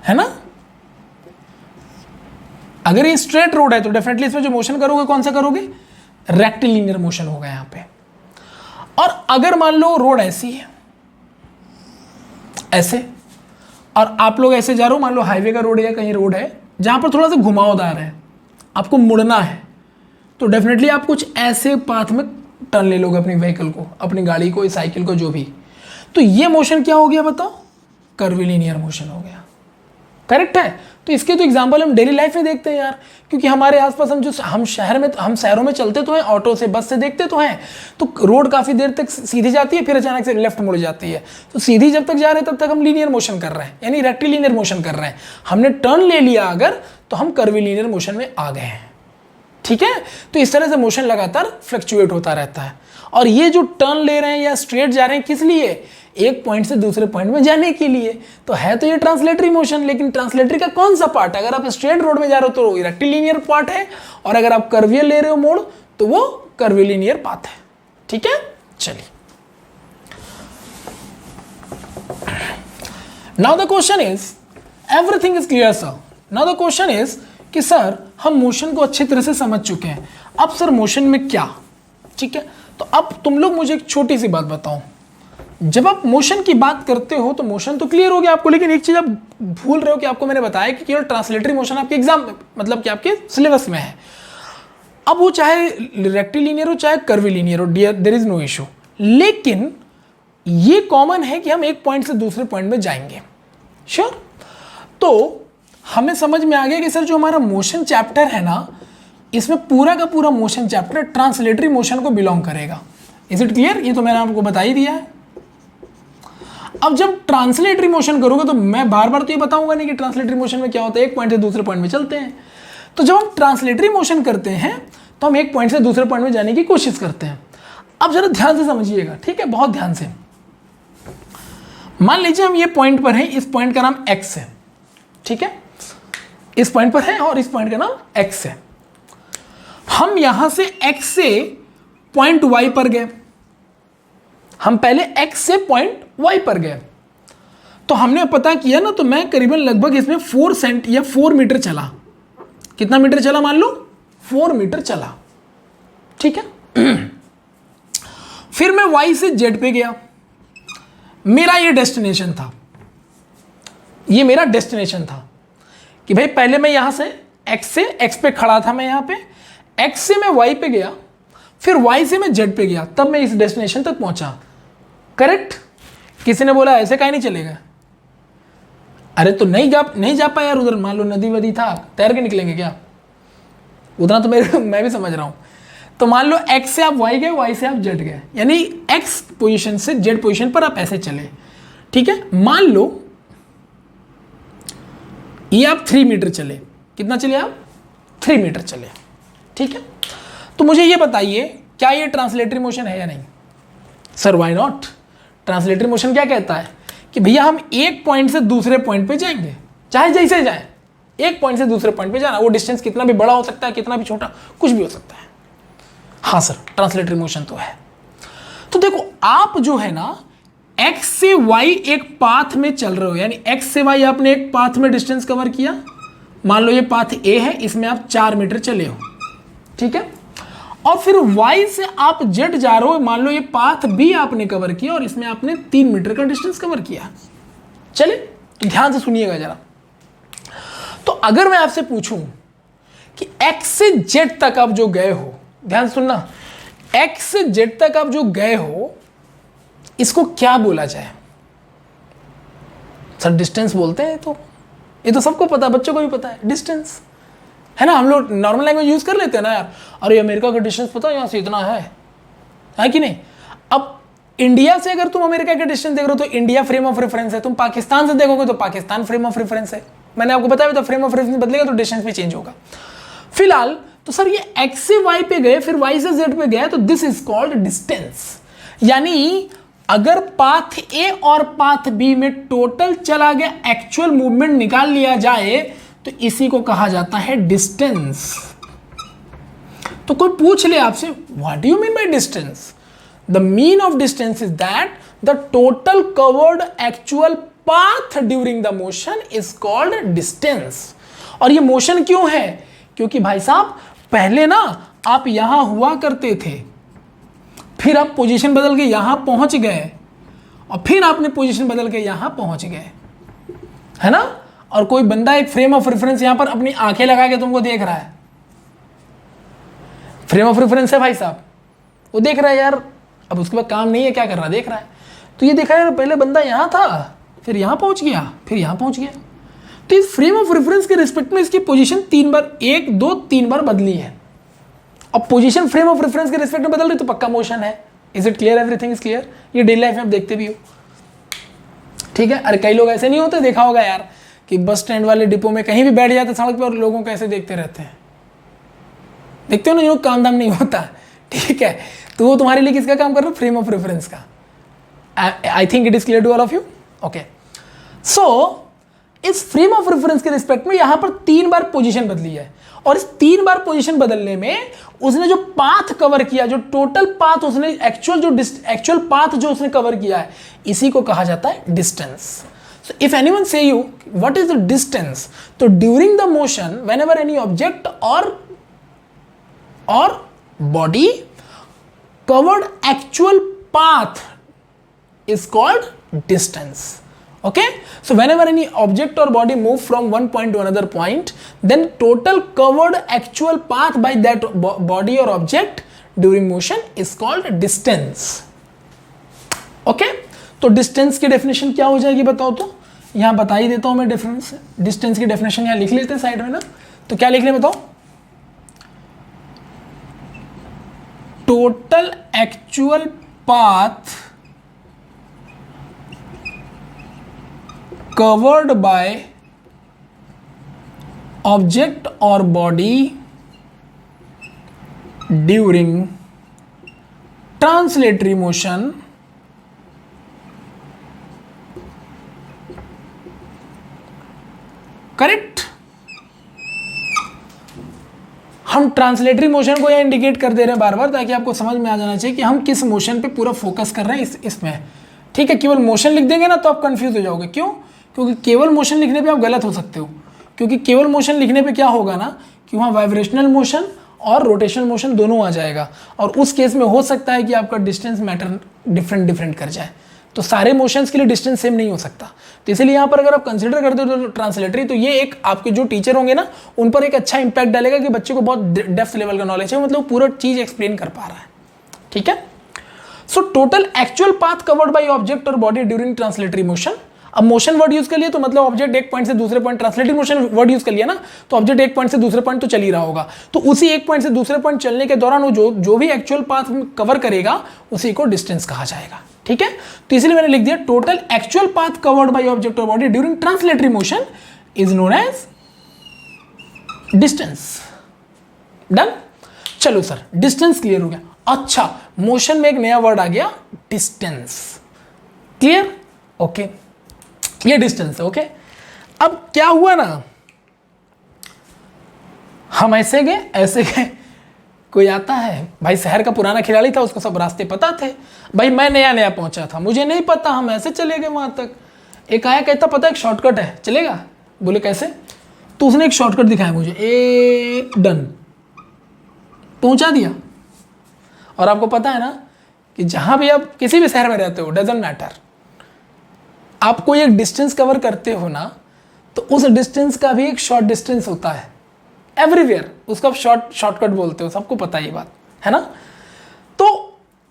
ना, अगर ये स्ट्रेट रोड है तो डेफिनेटली इसमें जो मोशन करोगे कौन सा करोगे, रेक्टिलिनियर मोशन होगा यहां पे। और अगर मान लो रोड ऐसी है, ऐसे, और आप लोग ऐसे जा रहे हो, मान लो हाईवे का रोड है या कहीं रोड है जहां पर थोड़ा सा घुमावदार है, आपको मुड़ना है, तो डेफिनेटली आप कुछ ऐसे पाथ में टर्न ले लोगे अपनी व्हीकल को, अपनी गाड़ी को, साइकिल को, जो भी। तो ये मोशन क्या हो गया बताओ, कर्विलिनियर मोशन हो गया, करेक्ट है। तो इसके तो एग्जांपल हम डेली लाइफ में देखते हैं यार, क्योंकि हमारे आसपास हम शहरों में चलते तो हैं, ऑटो से, बस से देखते तो हैं, तो रोड काफ़ी देर तक सीधी जाती है, फिर अचानक से लेफ्ट मुड़ जाती है। तो सीधी जब तक जा रहे हैं तब तक हम लीनियर मोशन कर रहे हैं, यानी रेक्टिलिनियर मोशन कर रहे हैं। हमने टर्न ले लिया अगर, तो हम कर्विलिनियर मोशन में आ गए हैं, ठीक है। तो इस तरह से मोशन लगातार फ्लक्चुएट होता रहता है। और ये जो टर्न ले रहे हैं या स्ट्रेट जा रहे हैं, किस लिए, एक पॉइंट से दूसरे पॉइंट में जाने के लिए। तो है तो ये ट्रांसलेटरी मोशन, लेकिन ट्रांसलेटरी का कौन सा पार्ट है, अगर आप स्ट्रेट रोड में जा रहे हो तो रेक्टिलिनियर पार्ट है, और अगर आप कर्वियल ले रहे हो मोड़ तो वो कर्विलिनियर पाथ है, ठीक है। चलिए, now the question is, everything is clear sir, now the question is कि सर हम मोशन को अच्छी तरह से समझ चुके हैं, अब सर मोशन में क्या, ठीक है। तो अब तुम लोग मुझे एक छोटी सी बात बताओ, जब आप मोशन की बात करते हो तो मोशन तो क्लियर हो गया आपको, लेकिन एक चीज आप भूल रहे हो कि आपको मैंने बताया कि केवल ट्रांसलेटरी मोशन आपके एग्जाम में, मतलब कि आपके सिलेबस में है। अब वो चाहे रेक्टिलिनियर हो चाहे कर्विलिनियर हो, देयर इज नो इशू, लेकिन ये कॉमन है कि हम एक पॉइंट से दूसरे पॉइंट में जाएंगे, श्योर। तो हमें समझ में आ गया कि सर जो हमारा मोशन चैप्टर है ना, इसमें पूरा का पूरा मोशन चैप्टर ट्रांसलेटरी मोशन को बिलोंग करेगा। इज इट क्लियर, ये तो मैंने आपको बता ही दिया है। अब जब ट्रांसलेटरी मोशन करोगे तो मैं बार बार तो ये बताऊंगा नहीं कि ट्रांसलेटरी मोशन में क्या होता है, एक पॉइंट से दूसरे पॉइंट में चलते हैं। तो जब हम ट्रांसलेटरी मोशन करते हैं तो हम एक पॉइंट से दूसरे पॉइंट में जाने की कोशिश करते हैं। अब जरा ध्यान से समझिएगा, ठीक है, बहुत ध्यान से। मान लीजिए हम ये पॉइंट पर हैं, इस पॉइंट का नाम एक्स है, ठीक है, इस पॉइंट पर है और इस पॉइंट का नाम एक्स है। हम यहां से एक्स से पॉइंट वाई पर गए, हम पहले x से पॉइंट y पर गए, तो हमने पता किया ना, तो मैं करीबन लगभग इसमें 4 सेंट या 4 मीटर चला। कितना मीटर चला, मान लो 4 मीटर चला, ठीक है। फिर मैं y से z पे गया, मेरा ये डेस्टिनेशन था, ये मेरा डेस्टिनेशन था कि भाई पहले मैं यहां से x पे खड़ा था, मैं यहां पे x से मैं y पे गया, फिर y से मैं z पे गया, तब मैं इस डेस्टिनेशन तक पहुंचा, करेक्ट। किसी ने बोला ऐसे काहे नहीं चलेगा, अरे तो नहीं जा पाया यार, उधर मान लो नदी वदी था, तैर के निकलेंगे क्या, उतना तो मैं भी समझ रहा हूं। तो मान लो x से आप y गए, y से आप z गए, यानी x पोजीशन से z पोजीशन पर आप ऐसे चले, ठीक है। मान लो ये आप 3 मीटर चले, कितना चले आप, 3 मीटर चले, ठीक है। तो मुझे ये बताइए क्या ये ट्रांसलेटरी मोशन है या नहीं। Sir why not, translatory motion क्या कहता है कि भैया हम एक पॉइंट से दूसरे पॉइंट पे जाएंगे, चाहे जैसे जाए, एक पॉइंट से दूसरे पॉइंट पे जाना, वो डिस्टेंस कितना भी बड़ा हो सकता है, कितना भी छोटा, कुछ भी हो सकता है। हाँ सर, ट्रांसलेटरी मोशन तो है। तो देखो आप जो है ना, x से y एक पाथ में चल रहे हो, यानी x से y आपने एक पाथ में डिस्टेंस कवर किया, मान लो ये पाथ A है, इसमें आप 4 मीटर चले हो, ठीक है। और फिर y से आप z जा रहे हो, मान लो ये पाथ B आपने कवर किया और इसमें आपने 3 मीटर का डिस्टेंस कवर किया। चले, तो ध्यान से सुनिएगा जरा। तो अगर मैं आपसे पूछूं कि x से z तक आप जो गए हो, ध्यान से सुनना, x से z तक आप जो गए हो, इसको क्या बोला जाए। सर डिस्टेंस बोलते हैं, तो ये तो सबको पता है, बच्चों को भी पता है, डिस्टेंस है ना, हम लोग नॉर्मल लैंग्वेज यूज कर लेते हैं ना यार, अरे अमेरिका का डिस्टेंस पता है यहाँ से इतना है कि नहीं। अब इंडिया से अगर तुम अमेरिका का डिस्टेंस देख रहे हो तो इंडिया फ्रेम ऑफ रेफरेंस है, तुम पाकिस्तान से देखोगे तो पाकिस्तान फ्रेम ऑफ रेफरेंस है। मैंने आपको बताया था फ्रेम ऑफ रेफरेंस बदलेगा तो डिस्टेंस भी चेंज होगा। फिलहाल तो सर ये एक्स से वाई पे गए फिर वाई से जेड पे गए तो दिस इज कॉल्ड डिस्टेंस। यानी अगर पाथ ए और पाथ बी में टोटल चला गया एक्चुअल मूवमेंट निकाल लिया जाए तो इसी को कहा जाता है डिस्टेंस। तो कोई पूछ ले आपसे what do you mean by distance, the mean of distance is that the total covered actual path during the motion is called distance. और ये मोशन क्यों है, क्योंकि भाई साहब पहले ना आप यहां हुआ करते थे, फिर आप पोजीशन बदल के यहां पहुंच गए और फिर आपने पोजीशन बदल के यहां पहुंच गए, है ना। और कोई बंदा एक फ्रेम ऑफ रेफरेंस यहां पर अपनी आंखें लगा के तुमको देख रहा है, फ्रेम ऑफ रेफरेंस है भाई साहब, वो देख रहा है यार, अब उसके बाद काम नहीं है क्या कर रहा है, देख रहा है। तो ये देखा यार पहले बंदा यहां था फिर यहां पहुंच गया फिर यहां पहुंच गया, तो इस फ्रेम ऑफ रेफरेंस के रिस्पेक्ट में इसकी पोजीशन 3 बार 1 2 3 बार बदली है। अब पोजीशन फ्रेम ऑफ रेफरेंस के रिस्पेक्ट में बदल रही तो पक्का मोशन है। Is it clear, everything is clear. ये डेली लाइफ में आप देखते भी हो, ठीक है। अरे कई लोग ऐसे नहीं होते, देखा होगा यार कि बस स्टैंड वाले डिपो में कहीं भी बैठ जाते सड़क पे और लोगों को ऐसे देखते रहते हैं, देखते हो ना, जिनको काम दाम नहीं होता, ठीक है। तो वो तुम्हारे लिए किसका काम कर रहे हो, फ्रेम ऑफ रेफरेंस का। I think it is clear to all of you, okay. So इस फ्रेम ऑफ रेफरेंस के रिस्पेक्ट में यहां पर 3 बार पोजीशन बदली है और इस 3 बार पोजीशन बदलने में उसने जो पाथ कवर किया, जो टोटल पाथ उसने एक्चुअल पाथ जो उसने कवर किया है, इसी को कहा जाता है distance. So if anyone say you what is the distance, तो during the motion whenever any object और body covered actual path is called distance. Okay, so whenever any object or body move from one point to another point, then total covered actual path by that body or object during motion is called distance. Okay, तो distance की definition क्या हो जाएगी बताओ तो, यहाँ बता ही देता हूँ मैं डिफरेंस। distance की definition यहाँ लिख लेते हैं साइड में ना, तो क्या लिख लें बताओ, total actual path covered by object or body during translatory motion correct. हम ट्रांसलेटरी मोशन को यह इंडिकेट कर दे रहे हैं बार बार ताकि आपको समझ में आ जाना चाहिए कि हम किस मोशन पे पूरा फोकस कर रहे हैं इसमें, ठीक है। केवल मोशन लिख देंगे ना तो आप कंफ्यूज हो जाओगे, क्यों, क्योंकि केवल मोशन लिखने पे आप गलत हो सकते हो, क्योंकि केवल मोशन लिखने पे क्या होगा ना कि वहाँ वाइब्रेशनल मोशन और रोटेशनल मोशन दोनों आ जाएगा, और उस केस में हो सकता है कि आपका डिस्टेंस मैटर डिफरेंट कर जाए। तो सारे मोशंस के लिए डिस्टेंस सेम नहीं हो सकता, तो इसलिए यहाँ पर अगर आप कंसिडर करते हो तो ट्रांसलेटरी, तो ये एक आपके जो टीचर होंगे ना उन पर एक अच्छा इंपैक्ट डालेगा कि बच्चे को बहुत डेप्थ लेवल का नॉलेज है, मतलब पूरा चीज़ एक्सप्लेन कर पा रहा है, ठीक है। So total actual path covered by object और बॉडी ड्यूरिंग ट्रांसलेटरी मोशन। अब मोशन वर्ड यूज कर लिया तो मतलब ऑब्जेक्ट एक पॉइंट से दूसरे point, translatory motion word use कर लिया ना तो ऑब्जेक्ट एक पॉइंट से दूसरे पॉइंट तो चल ही रहा होगा, तो उसी एक पॉइंट से दूसरे पॉइंट चलने के दौरान वो जो भी एक्चुअल पाथ कवर करेगा उसी को डिस्टेंस कहा जाएगा, ठीक है। तो इसलिए मैंने लिख दिया total actual path covered by object और body during translatory motion is known as distance. Done, चलो सर डिस्टेंस क्लियर हो गया। अच्छा, मोशन में एक नया वर्ड आ गया डिस्टेंस, क्लियर, ओके, ये डिस्टेंस है, ओके। अब क्या हुआ ना, हम ऐसे गए, कोई आता है भाई, शहर का पुराना खिलाड़ी था, उसको सब रास्ते पता थे, भाई मैं नया पहुंचा था, मुझे नहीं पता, हम ऐसे चले गए वहां तक। एक आया कहता पता एक शॉर्टकट है, चलेगा, बोले कैसे, तो उसने एक शॉर्टकट दिखाया मुझे, ए डन, पहुंचा दिया। और आपको पता है ना कि जहां भी आप किसी भी शहर में रहते हो, डजंट मैटर, आप कोई एक डिस्टेंस कवर करते हो ना तो उस डिस्टेंस का भी एक शॉर्ट डिस्टेंस होता है, एवरीवेयर उसका शॉर्टकट बोलते हो, सबको पता ये बात है ना। तो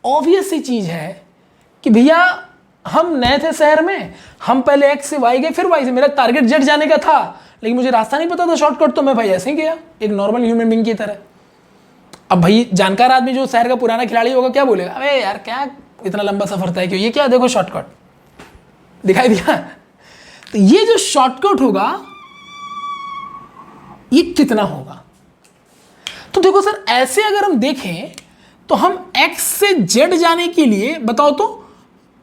ऑब्वियस सी चीज है कि भैया हम नए थे शहर में, हम पहले एक्स से वाई गए फिर वाई से, मेरा टारगेट जेड जाने का था लेकिन मुझे रास्ता नहीं पता था शॉर्टकट, तो मैं भाई ऐसे ही गया एक नॉर्मल ह्यूमन बीइंग की तरह। अब भाई जानकार आदमी जो शहर का पुराना खिलाड़ी होगा क्या बोलेगा, अरे यार क्या इतना लंबा सफर तय क्यों? ये क्या, देखो शॉर्टकट दिखाई दिया। तो ये जो शॉर्टकट होगा ये कितना होगा? तो देखो सर, ऐसे अगर हम देखें तो हम x से z जाने के लिए बताओ तो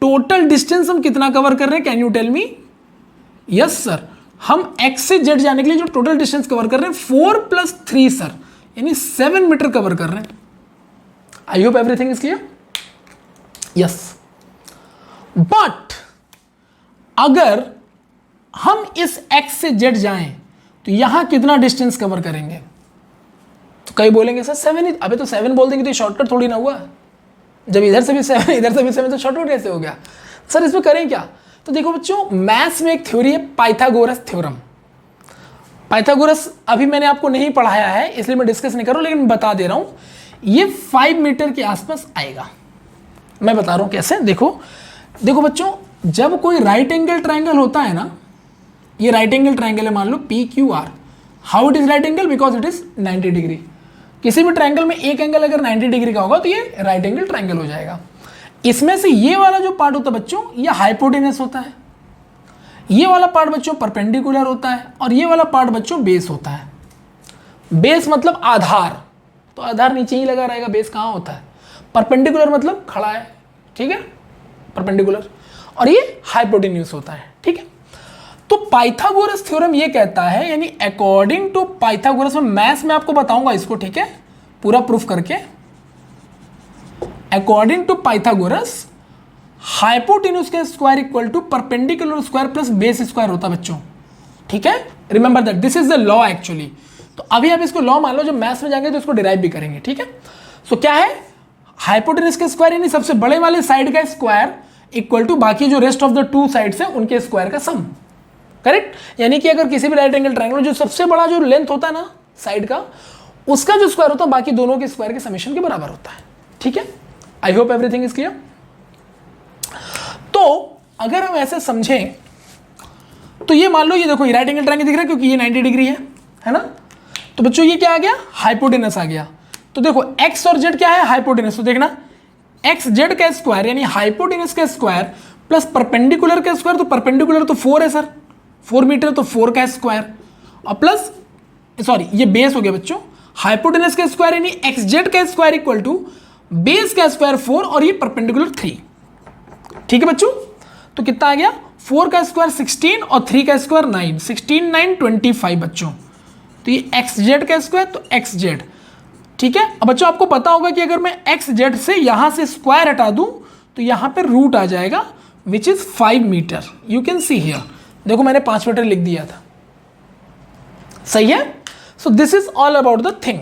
टोटल डिस्टेंस हम कितना कवर कर रहे हैं? Can you tell me? Yes sir, हम x से z जाने के लिए जो टोटल डिस्टेंस कवर कर रहे हैं 4 + 3 सर, यानी 7 मीटर कवर कर रहे हैं। आई hope everything is clear. Yes, but अगर हम इस x से z जाएं तो यहां कितना डिस्टेंस कवर करेंगे? तो कई बोलेंगे सर 7 ही, अबे तो 7 बोल देंगे तो ये शॉर्टकट थोड़ी ना हुआ। जब इधर से भी 7 इधर से भी 7 तो शॉर्टकट कैसे हो गया? सर इसमें करें क्या? तो देखो बच्चों, मैथ्स में एक थ्योरी है पाइथागोरस थ्योरम। पाइथागोरस अभी मैंने आपको नहीं पढ़ाया है इसलिए मैं डिस्कस नहीं कर रहा हूं, लेकिन मैं बता दे रहा हूं ये 5 मीटर के आसपास आएगा। मैं बता रहा हूं कैसे। देखो बच्चों, जब कोई राइट एंगल ट्राइंगल होता है ना, ये राइट एंगल ट्राइंगल है, मान लो PQR। How it is right angle? Because it is 90 degree. किसी भी ट्राइंगल में एक एंगल अगर 90 डिग्री का होगा तो ये राइट एंगल ट्राइंगल हो जाएगा। इसमें से ये वाला जो पार्ट होता है बच्चों, ये हाइपोटेनस होता है, ये वाला पार्ट बच्चों परपेंडिकुलर होता है, और ये वाला पार्ट बच्चों बेस होता है। बेस मतलब आधार, तो आधार नीचे ही लगा रहेगा, बेस कहाँ होता है? परपेंडिकुलर मतलब खड़ा है, ठीक है, परपेंडिकुलर, और ये हाइपोटेन्यूस होता है, ठीक है। तो पाइथागोरस थ्योरम ये कहता है, यानी अकॉर्डिंग टू पाइथागोरस, में मैथ्स में आपको बताऊंगा इसको, ठीक है, पूरा प्रूफ करके। अकॉर्डिंग टू पाइथागोरस, हाइपोटेन्यूस का square equal to perpendicular square plus base square होता है बच्चों, ठीक है। Remember that this is the law actually. तो अभी आप इसको लॉ मान लो, जब मैथ्स में जाएंगे तो इसको डिराइव भी करेंगे, ठीक है। सो क्या है? हाइपोटेन्यूस का स्क्वायर यानी सबसे बड़े वाले साइड का स्क्वायर इक्वल टू बाकी जो rest of the two sides है उनके स्क्वायर का सम, करेक्ट। यानी कि अगर किसी भी राइट एंगल ट्रायंगल जो सबसे बड़ा जो लेंथ होता है ना साइड का, उसका जो स्क्वायर होता है बाकी दोनों के स्क्वायर के समेशन के बराबर होता है, ठीक है। आई होप एवरीथिंग इज क्लियर। तो अगर हम ऐसे समझें तो ये मान लो, ये देखो ये राइट एंगल ट्रायंगल दिख रहा है क्योंकि ये 90 डिग्री है ना। तो बच्चों ये क्या आ गया? हाइपोटेनस आ गया। तो देखो x और z क्या है? हाइपोटेनस। तो देखना एक्स जेड का स्क्वायर यानी हाइपोटेनस का स्क्वायर प्लस परपेंडिकुलर का स्क्वायर, तो परपेंडिकुलर तो 4 है सर, 4 मीटर, तो 4 का स्क्वायर, और प्लस सॉरी ये बेस हो गया बच्चों, हाइपोटेनस का स्क्वायर यानी एक्स जेड का स्क्वायर इक्वल टू बेस का स्क्वायर 4 और ये परपेंडिकुलर 3, ठीक है बच्चों। तो कितना आ गया? 4 का स्क्वायर 16 और 3 का स्क्वायर 9, 16 9 25 बच्चों। तो ये एक्स जेड का स्क्वायर, तो एक्स जेड, ठीक है। अब बच्चों आपको पता होगा कि अगर मैं एक्स जेड से यहां से स्क्वायर हटा दूं तो यहां पे रूट आ जाएगा which is 5 metre. You can see here, देखो मैंने 5 मीटर लिख दिया था, सही है। So this is all about the thing,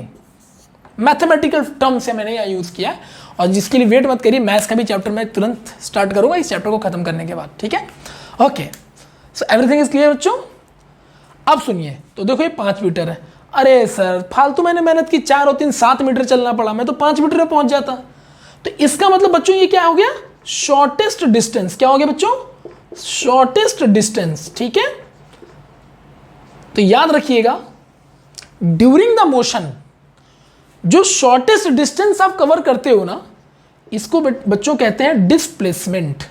mathematical term से मैंने यह यूज किया, और जिसके लिए वेट मत करिए, मैथ्स का भी चैप्टर मैं तुरंत स्टार्ट करूंगा इस चैप्टर को खत्म करने के बाद, ठीक है। Okay, so everything is clear बच्चों। अब सुनिए, तो देखो ये 5 मीटर है। अरे सर फालतू मैंने मेहनत की, 4 और 3 7 मीटर चलना पड़ा, मैं तो 5 मीटर में पहुंच जाता। तो इसका मतलब बच्चों ये क्या हो गया? Shortest distance. क्या हो गया बच्चों? शॉर्टेस्ट डिस्टेंस, ठीक है। तो याद रखिएगा, ड्यूरिंग द मोशन जो शॉर्टेस्ट डिस्टेंस आप कवर करते हो ना, इसको बच्चों कहते हैं डिस्प्लेसमेंट।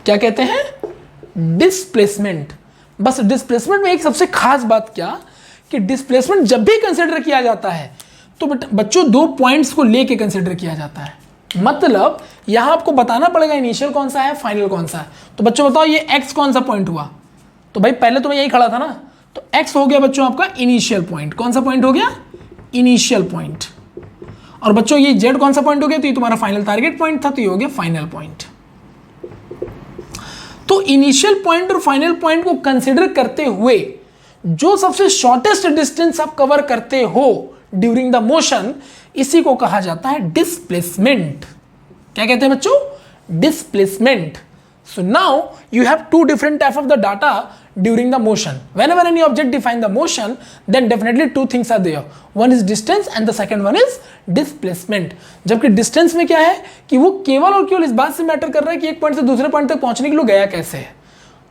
क्या कहते हैं? डिस्प्लेसमेंट। बस डिस्प्लेसमेंट में एक सबसे खास बात क्या कि डिस्प्लेसमेंट जब भी कंसिडर किया जाता है तो बच्चों 2 पॉइंट्स को लेके कंसिडर किया जाता है। मतलब यहां आपको बताना पड़ेगा इनिशियल कौन सा है, फाइनल कौन सा है। तो बच्चों बताओ ये x कौन सा पॉइंट हुआ? तो भाई पहले तो मैं यही खड़ा था ना, तो x हो गया बच्चों आपका इनिशियल पॉइंट। कौन सा पॉइंट हो गया? Initial point. और बच्चों ये z कौन सा पॉइंट हो गया? तो ये तुम्हारा फाइनल टारगेट पॉइंट था, तो ये हो गया फाइनल पॉइंट। तो इनिशियल पॉइंट और फाइनल पॉइंट को कंसिडर करते हुए जो सबसे शॉर्टेस्ट डिस्टेंस आप कवर करते हो ड्यूरिंग द मोशन, इसी को कहा जाता है डिस्प्लेसमेंट। क्या कहते हैं बच्चों? Displacement. So now you have 2 different type of the data during the motion. Whenever any object define the motion, then definitely 2 things are there. One is distance and the second one is displacement. जबकि distance में क्या है कि वो केवल और केवल इस बात से मैटर कर रहा है कि एक पॉइंट से दूसरे पॉइंट तक पहुंचने के लिए गया कैसे है,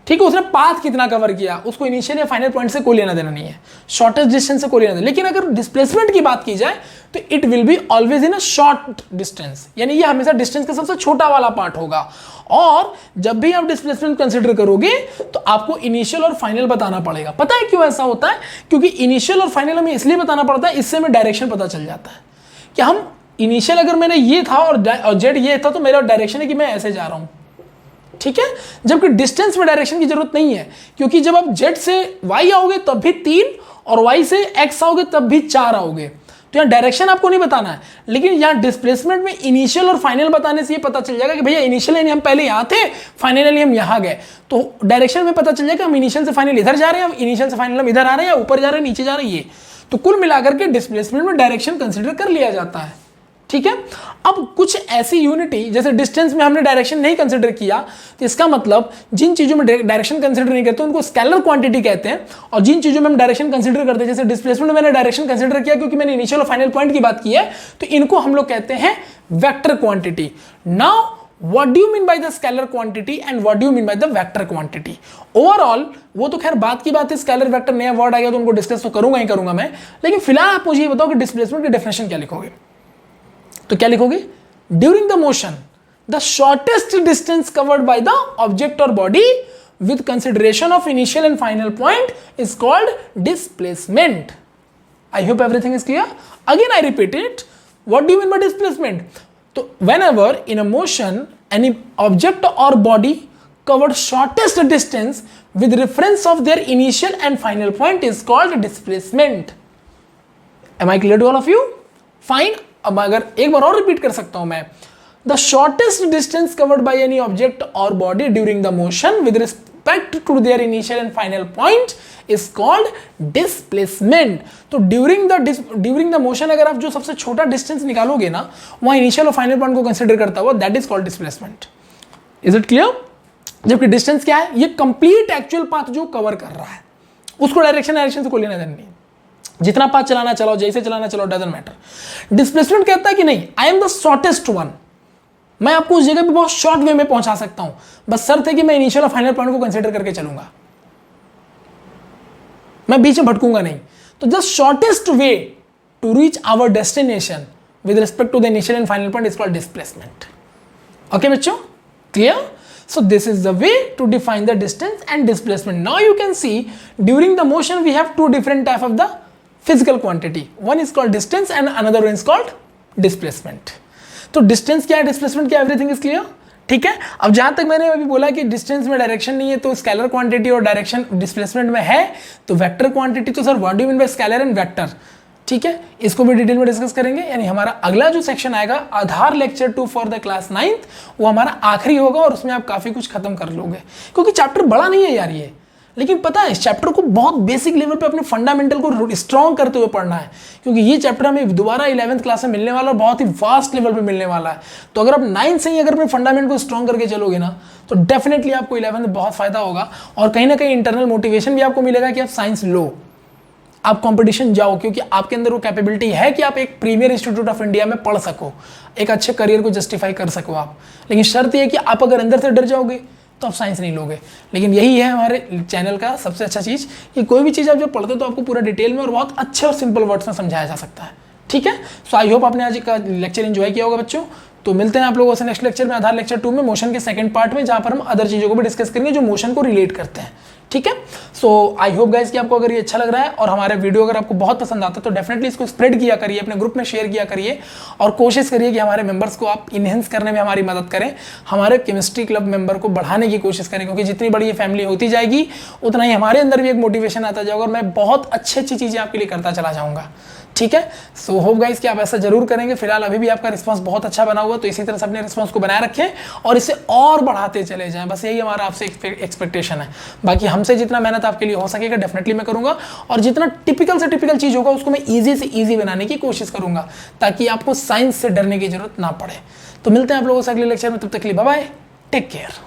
ठीक है, उसने पाथ कितना कवर किया, उसको इनिशियल या फाइनल पॉइंट से कोई लेना देना नहीं है, शॉर्टेस्ट डिस्टेंस से कोई लेना देना। लेकिन अगर डिस्प्लेसमेंट की बात की जाए तो it will be always in a short distance, यानी ये हमेशा डिस्टेंस का सबसे छोटा वाला पार्ट होगा। और जब भी आप डिस्प्लेसमेंट कंसिडर करोगे तो आपको इनिशियल और फाइनल बताना पड़ेगा। पता है क्यों ऐसा होता है? क्योंकि इनिशियल और फाइनल हमें इसलिए बताना पड़ता है, इससे हमें डायरेक्शन पता चल जाता है कि हम इनिशियल अगर मैंने ये था और जेड ये था तो मेरा डायरेक्शन है कि मैं ऐसे जा रहा हूं, ठीक है। जबकि डिस्टेंस में डायरेक्शन की जरूरत नहीं है, क्योंकि जब आप जेड से वाई आओगे तब भी 3 और वाई से एक्स आओगे तब भी 4 आओगे, तो यहाँ डायरेक्शन आपको नहीं बताना है। लेकिन यहाँ डिस्प्लेसमेंट में इनिशियल और फाइनल बताने से ये पता चल जाएगा कि भैया इनिशियली हम पहले यहाँ थे, फाइनली हम यहाँ गए, तो डायरेक्शन में पता चल जाएगा हम इनिशियल से फाइनल इधर जा रहे हैं, हम इनिशियल से फाइनल हम इधर आ रहे हैं, या ऊपर जा रहे हैं, नीचे जा रहे हैं। ये तो कुल मिलाकर के डिस्प्लेसमेंट में डायरेक्शन कंसिडर कर लिया जाता है, ठीक है। अब कुछ ऐसी यूनिटी, जैसे डिस्टेंस में हमने डायरेक्शन नहीं कंसिडर किया, तो इसका मतलब जिन चीजों में डायरेक्शन कंसिडर नहीं करते उनको स्केलर क्वांटिटी कहते हैं, और जिन चीजों में हम डायरेक्शन कंसिडर करते हैं, जैसे डिस्प्लेसमेंट में मैंने डायरेक्शन कंसिडर किया क्योंकि मैंने इनिशियल और फाइनल पॉइंट की बात की है, तो इनको हम लोग कहते हैं vector quantity. Now what do you mean by the scalar quantity and what do you mean by the vector quantity? Overall वो तो खैर बात की बात है, स्केलर वेक्टर नया वर्ड आएगा तो उनको डिस्कस तो करूंगा ही करूंगा मैं, लेकिन फिलहाल आप मुझे ये बताओ कि डिस्प्लेसमेंट की डेफिनेशन क्या लिखोगे? तो क्या लिखोगे? During the motion the shortest distance covered by the object और body with consideration of initial and final point is called displacement. I hope everything is clear. Again I repeat it, what do you mean by displacement? तो whenever in a motion any object or body covered shortest distance with reference of their initial and final point is called displacement. Am I clear to all of you? Fine. अब अगर एक बार और repeat कर सकता हूं मैं, the shortest distance covered by any object or body during the motion with respect to their initial and final point is called displacement. तो during the motion अगर आप जो सबसे छोटा डिस्टेंस निकालोगे ना, वहां इनिशियल और फाइनल पॉइंट को कंसिडर करता हुआ, that is called displacement. Is it clear? जबकि डिस्टेंस क्या है? ये कंप्लीट एक्चुअल पाथ जो कवर कर रहा है, उसको डायरेक्शन से कोई लेना देना नहीं, जितना पाथ चलाना चलाओ, जैसे चलाना चलाओ, डजंट मैटर। डिस्प्लेसमेंट कहता है कि नहीं, I am the shortest one, मैं आपको उस जगह पे बहुत शॉर्ट वे में पहुंचा सकता हूं, बस शर्त है कि मैं इनिशियल और फाइनल पॉइंट को कंसीडर करके चलूंगा, मैं बीच में भटकूंगा नहीं। तो the shortest way to reach our destination with respect to the initial and final point is called displacement. Okay बच्चों, clear? So this is the way to define the distance and displacement. Now you can see during the motion we have two different type of the physical quantity. One is called distance and another one is called displacement. तो distance क्या है, displacement क्या है, everything is clear, ठीक है। अब जहां तक मैंने अभी बोला कि डिस्टेंस में डायरेक्शन नहीं है तो स्केलर क्वांटिटी और डायरेक्शन डिस्प्लेसमेंट में है, तो वेक्टर क्वांटिटी तो sir what do you mean bye scalar and vector, ठीक है, इसको भी डिटेल में डिस्कस करेंगे। यानी हमारा अगला जो सेक्शन आएगा आधार lecture 2 for the class 9th, वो हमारा आखिरी होगा और उसमें आप काफी कुछ खत्म कर लोगे, क्योंकि चैप्टर बड़ा नहीं है यार ये, लेकिन पता है इस चैप्टर को बहुत बेसिक लेवल पे अपने फंडामेंटल को स्ट्रॉन्ग करते हुए पढ़ना है, क्योंकि ये चैप्टर हमें दोबारा 11th क्लास में मिलने वाला और बहुत ही वास्ट लेवल पे मिलने वाला है। तो अगर आप 9th से ही अगर अपने फंडामेंट को स्ट्रॉन्ग करके चलोगे ना, तो डेफिनेटली आपको 11th में बहुत फायदा होगा, और कहीं ना कहीं इंटरनल मोटिवेशन भी आपको मिलेगा कि आप साइंस लो, आप कंपटीशन जाओ, क्योंकि आपके अंदर वो कैपेबिलिटी है कि आप एक प्रीमियर इंस्टीट्यूट ऑफ इंडिया में पढ़ सको, एक अच्छे करियर को जस्टिफाई कर सको आप। लेकिन शर्त यह है कि आप अगर अंदर से डर जाओगे तो आप साइंस नहीं लोगे। लेकिन यही है हमारे चैनल का सबसे अच्छा चीज़ कि कोई भी चीज़ आप जब पढ़ते हो तो आपको पूरा डिटेल में और बहुत अच्छे और सिंपल वर्ड्स में समझाया जा सकता है, ठीक है। सो आई होप आपने आज का लेक्चर एंजॉय किया होगा बच्चों। तो मिलते हैं आप लोगों से नेक्स्ट लेक्चर में, आधार लेक्चर 2 में, मोशन के सेकंड पार्ट में, जहां पर हम अदर चीज़ों को भी डिस्कस करेंगे जो मोशन को रिलेट करते हैं, ठीक है। सो आई होप गाइस कि आपको अगर ये अच्छा लग रहा है और हमारे वीडियो अगर आपको बहुत पसंद आता है तो डेफिनेटली इसको स्प्रेड किया करिए, अपने ग्रुप में शेयर किया करिए, और कोशिश करिए कि हमारे मेंबर्स को आप इनहेंस करने में हमारी मदद करें, हमारे केमिस्ट्री क्लब मेंबर को बढ़ाने की कोशिश करें, क्योंकि जितनी बड़ी ये फैमिली होती जाएगी उतना ही हमारे अंदर भी एक मोटिवेशन आता जाएगा और मैं बहुत अच्छी चीज़ें आपके लिए करता चला जाऊँगा, ठीक है। सो होप गाइस कि आप ऐसा जरूर करेंगे। फिलहाल अभी भी आपका रिस्पांस बहुत अच्छा बना हुआ है, तो इसी तरह से अपने रिस्पांस को बनाए रखें और इसे और बढ़ाते चले जाएं, बस यही हमारा आपसे एक्सपेक्टेशन है। बाकी हमसे जितना मेहनत आपके लिए हो सकेगा डेफिनेटली मैं करूंगा, और जितना टिपिकल से टिपिकल चीज होगा उसको मैं ईजी से ईजी बनाने की कोशिश करूंगा, ताकि आपको साइंस से डरने की जरूरत ना पड़े। तो मिलते हैं आप लोगों से अगले लेक्चर में, तब तक के लिए बाय बाय, टेक केयर।